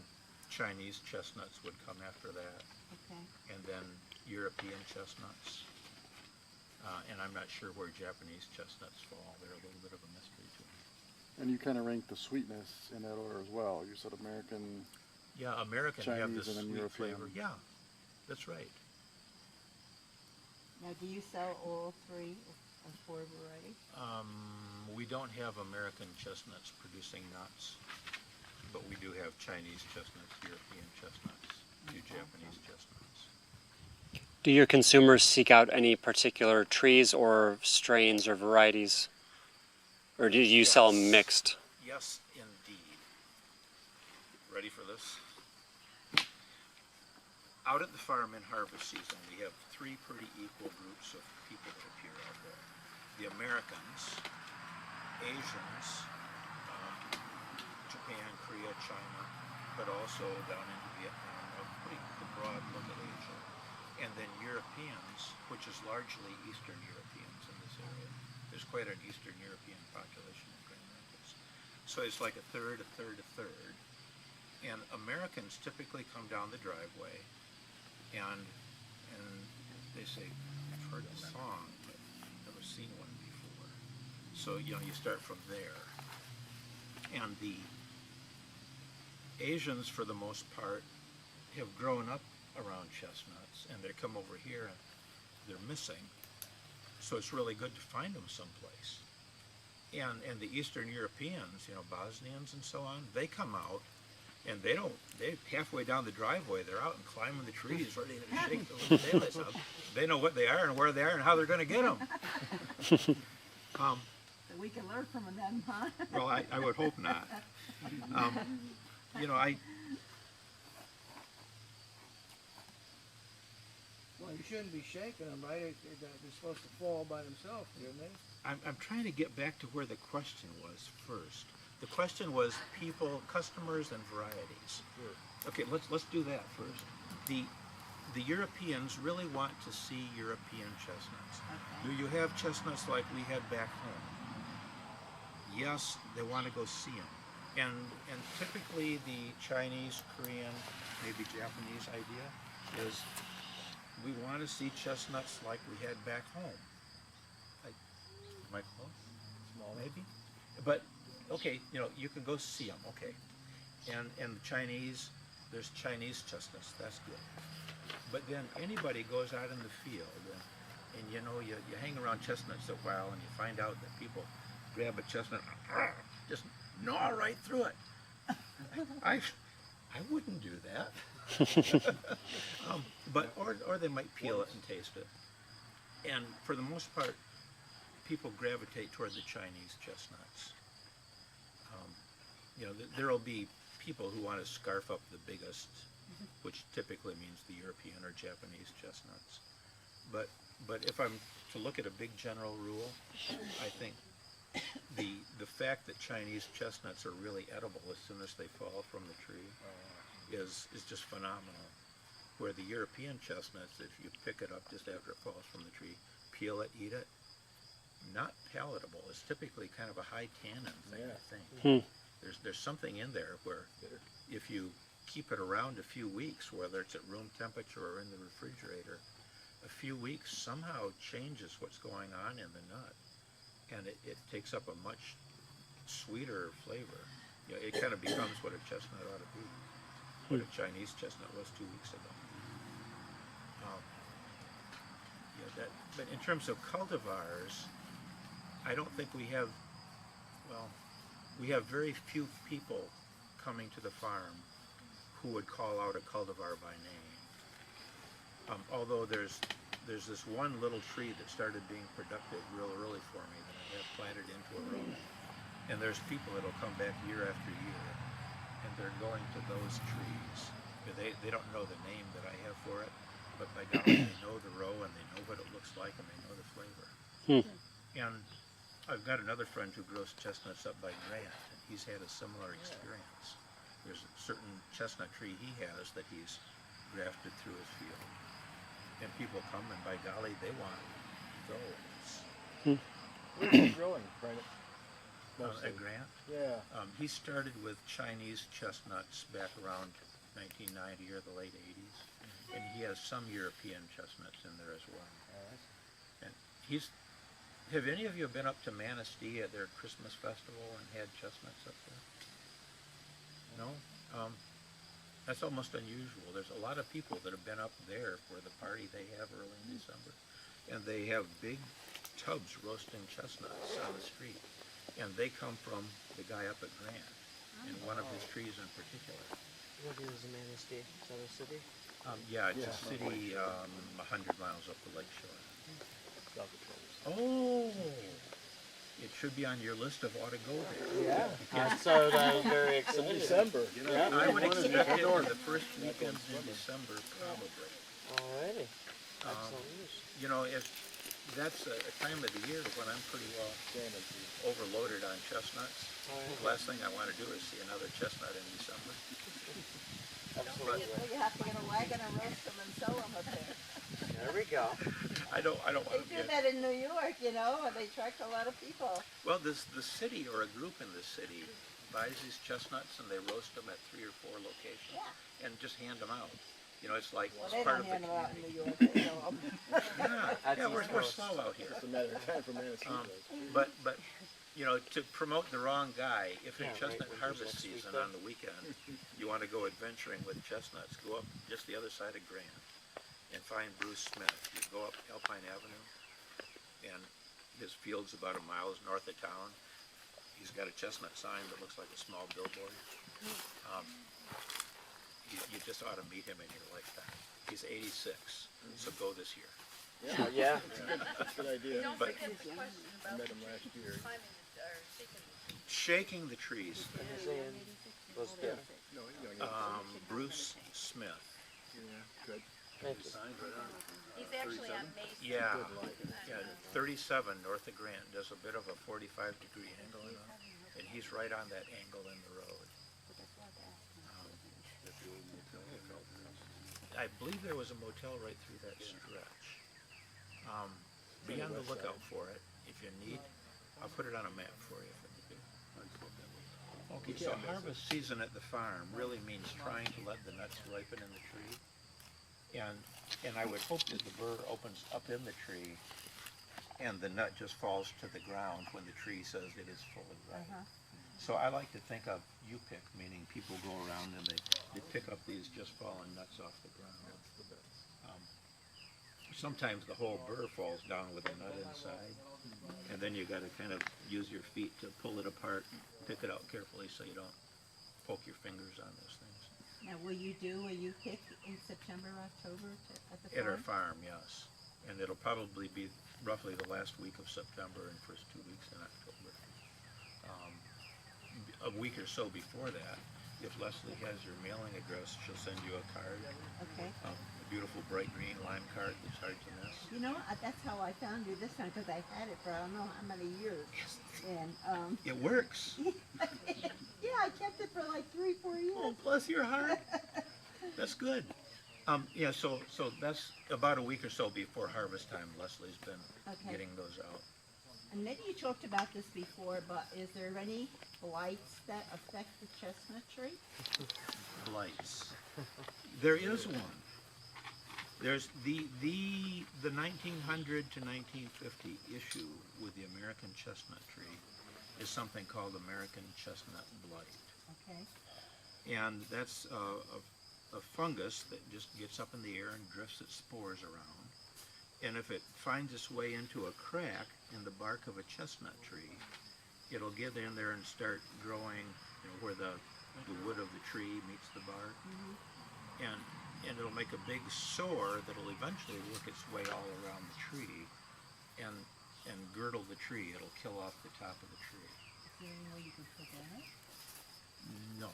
Chinese chestnuts would come after that. Okay. And then European chestnuts. And I'm not sure where Japanese chestnuts fall. They're a little bit of a mystery to me. And you kind of rank the sweetness in that order as well. You said American, Yeah, American have Chinese this and then sweet European. flavor. Yeah, that's right. Now, do you sell all three or four varieties? We don't have American chestnuts producing nuts, but we do have Chinese chestnuts, European chestnuts, two Japanese chestnuts. Do your consumers seek out any particular trees or strains or varieties? Or do you sell them mixed? Yes, indeed. Ready for this? Out at the farm in harvest season, we have three pretty equal groups of people that appear out there. The Americans, Asians, Japan, Korea, China, but also down into Vietnam, a pretty broad look at Asia. And then Europeans, which is largely Eastern Europeans in this area. There's quite an Eastern European population in Grand Rapids. So it's like a third, a third, a third. And Americans typically come down the driveway and they say, I've heard the song, but never seen one before. So, you start from there. And the Asians, for the most part, have grown up around chestnuts, and they come over here and they're missing. So it's really good to find them someplace. And the Eastern Europeans, Bosnians and so on, they come out, and they halfway down the driveway, they're out and climbing the trees, ready to shake the little daylights out. They know what they are and where they are and how they're going to get them. So we can learn from them, huh? Well, I would hope not. Well, you shouldn't be shaking them, right? They're supposed to fall by themselves, shouldn't they? I'm trying to get back to where the question was first. The question was people, customers, and varieties. Okay, let's do that first. The Europeans really want to see European chestnuts. Okay. Do you have chestnuts like we had back home? Yes, they want to go see them. And typically the Chinese, Korean, maybe Japanese idea is we want to see chestnuts like we had back home. Am I close? Small, maybe? But, okay, you can go see them, okay. And the Chinese, there's Chinese chestnuts, that's good. But then anybody goes out in the field and you hang around chestnuts a while and you find out that people grab a chestnut, just gnaw right through it. I wouldn't do that. Or they might peel it and taste it. And for the most part, people gravitate toward the Chinese chestnuts. There'll be people who want to scarf up the biggest, which typically means the European or Japanese chestnuts. But if I'm to look at a big general rule, I think the fact that Chinese chestnuts are really edible as soon as they fall from the tree is just phenomenal. Where the European chestnuts, if you pick it up just after it falls from the tree, peel it, eat it, not palatable. It's typically kind of a high tannin thing, I think. There's something in there where if you keep it around a few weeks, whether it's at room temperature or in the refrigerator, a few weeks somehow changes what's going on in the nut. And it takes up a much sweeter flavor. It kind of becomes what a chestnut ought to be, what a Chinese chestnut was 2 weeks ago. But in terms of cultivars, I don't think we have very few people coming to the farm who would call out a cultivar by name. Although there's this one little tree that started being productive real early for me that I have planted into a row. And there's people that'll come back year after year and they're going to those trees. They don't know the name that I have for it, but by golly, they know the row and they know what it looks like and they know the flavor. And I've got another friend who grows chestnuts up by Grant, and he's had a similar experience. There's a certain chestnut tree he has that he's grafted through his field. And people come and by golly, they want those. Where's he growing, right? At Grant? Yeah. He started with Chinese chestnuts back around 1990 or the late 80s. And he has some European chestnuts in there as well. And have any of you been up to Manistee at their Christmas festival and had chestnuts up there? No? That's almost unusual. There's a lot of people that have been up there for the party they have early in December. And they have big tubs roasting chestnuts on the street. And they come from the guy up at Grant, and one of his trees in particular. What is Manistee? Is that a city? Yeah, it's a city 100 miles up the lake shore. Oh! It should be on your list of ought to go there. Yeah, so I was very excited. In December. I would expect it in the first weekend in December, probably. Alrighty. Excellent news. You know, if that's a time of the year when I'm pretty well overloaded on chestnuts. Last thing I want to do is see another chestnut in December. Absolutely. Well, you have to get a wagon and roast them and sell them up there. There we go. I don't want They to do that in New York, you know, and they attract a lot of people. Well, the city or a group in the city buys these chestnuts and they roast them at 3 or 4 locations and just hand them out. You know, it's like Well, it's they part don't of the hand them out in community. New York, they sell them. Yeah, we're slow out here. It's a matter of time for Manistee. But you know, to promote the wrong guy, if in Yeah, chestnut right, harvest next week, season though. on the weekend, you want to go adventuring with chestnuts, go up just the other side of Grant and find Bruce Smith. You go up Alpine Avenue, and his field's about a mile north of town. He's got a chestnut sign that looks like a small billboard. You just ought to meet him in your lifetime. He's 86, so go this year. Yeah. That's a good idea. Don't But- forget the question I about met him last year. climbing or shaking. Shaking the trees. Was good. No, you know, Bruce Smith. yeah, good. Thank you. Signs right on. He's actually on Mason. Yeah, yeah, 37 north of Grant does a bit of a 45-degree angle, and he's right on that angle in the road. I believe there was a motel right through that stretch. Be on the lookout for it. If you need, I'll put it on a map for you if it need be. Okay, so harvest season at the farm really means trying to let the nuts ripen in the tree. And I would hope that the burr opens up in the tree and the nut just falls to the ground when the tree says it is fully ripe. So I like to think of you-pick, meaning people go around and they pick up these just fallen nuts off the ground. Sometimes the whole burr falls down with a nut inside, and then you got to kind of use your feet to pull it apart, pick it out carefully so you don't poke your fingers on those things. Now, will you do a U-pick in September, October at the At our farm? farm, yes. And it'll probably be roughly the last week of September and first 2 weeks in October. A week or so before that, if Leslie has your mailing address, she'll send you a card. Okay. A beautiful bright green lime card that's hard to miss. You know, that's how I found you this time, because I had it for I don't know how many years. And, It works. yeah, I kept it for like 3-4 years. Oh, bless your heart. That's good. Yeah, so that's about a week or so before harvest time. Leslie's been getting those out. And maybe you talked about this before, but is there any blights that affect the chestnut tree? Blights. There is one. There's the 1900 to 1950 issue with the American chestnut tree is something called American chestnut blight. Okay. And that's a fungus that just gets up in the air and drifts its spores around. And if it finds its way into a crack in the bark of a chestnut tree, it'll get in there and start growing, you know, where the wood of the tree meets the bark. And it'll make a big sore that'll eventually work its way all around the tree and girdle the tree. It'll kill off the top of the tree. Is there any way you can prevent it? No.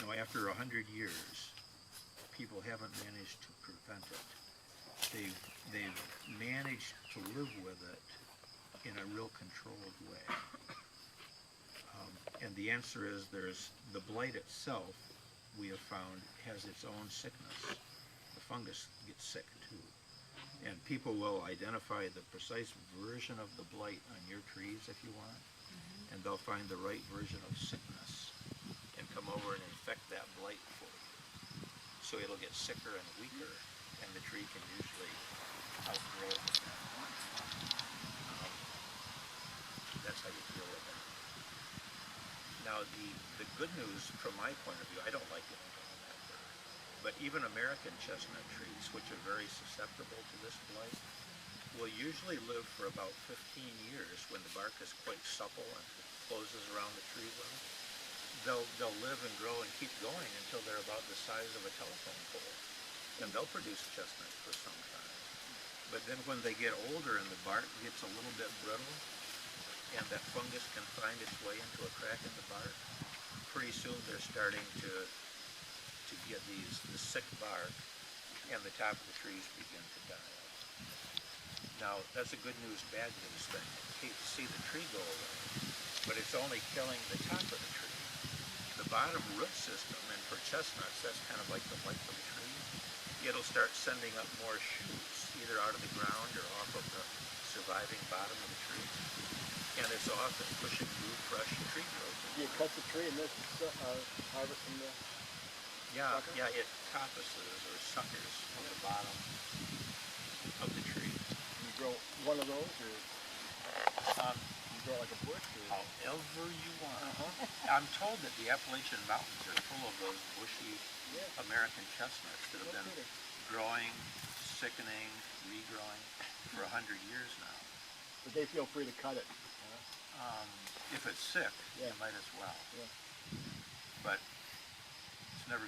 No, after 100 years, people haven't managed to prevent it. They've managed to live with it in a real controlled way. And the answer is there's the blight itself, we have found, has its own sickness. The fungus gets sick too. And people will identify the precise version of the blight on your trees if you want, and they'll find the right version of sickness and come over and infect that blight for you. So it'll get sicker and weaker, and the tree can usually outgrow it. That's how you deal with it. Now, the good news from my point of view, I don't like it at all. But even American chestnut trees, which are very susceptible to this blight, will usually live for about 15 years when the bark is quite supple and closes around the tree limb. They'll live and grow and keep going until they're about the size of a telephone pole. And they'll produce chestnuts for some time. But then when they get older and the bark gets a little bit brittle, and that fungus can find its way into a crack in the bark, pretty soon they're starting to get the sick bark, and the top of the trees begin to die off. Now, that's a good news, bad news thing. You hate to see the tree go away, but it's only killing the top of the tree. The bottom root system, and for chestnuts, that's kind of like the life of the tree. It'll start sending up more shoots, either out of the ground or off of the surviving bottom of the tree. And it's often pushing new, fresh tree growth. Do you cut the tree and this harvest from the... Yeah, it coppices or suckers from the bottom of the tree. You grow one of those, or you grow like a bush? Or? However you want. I'm told that the Appalachian Mountains are full of those bushy American chestnuts that have been growing, sickening, regrowing for 100 years now. But they feel free to cut it. If it's sick, you might as well. But it's never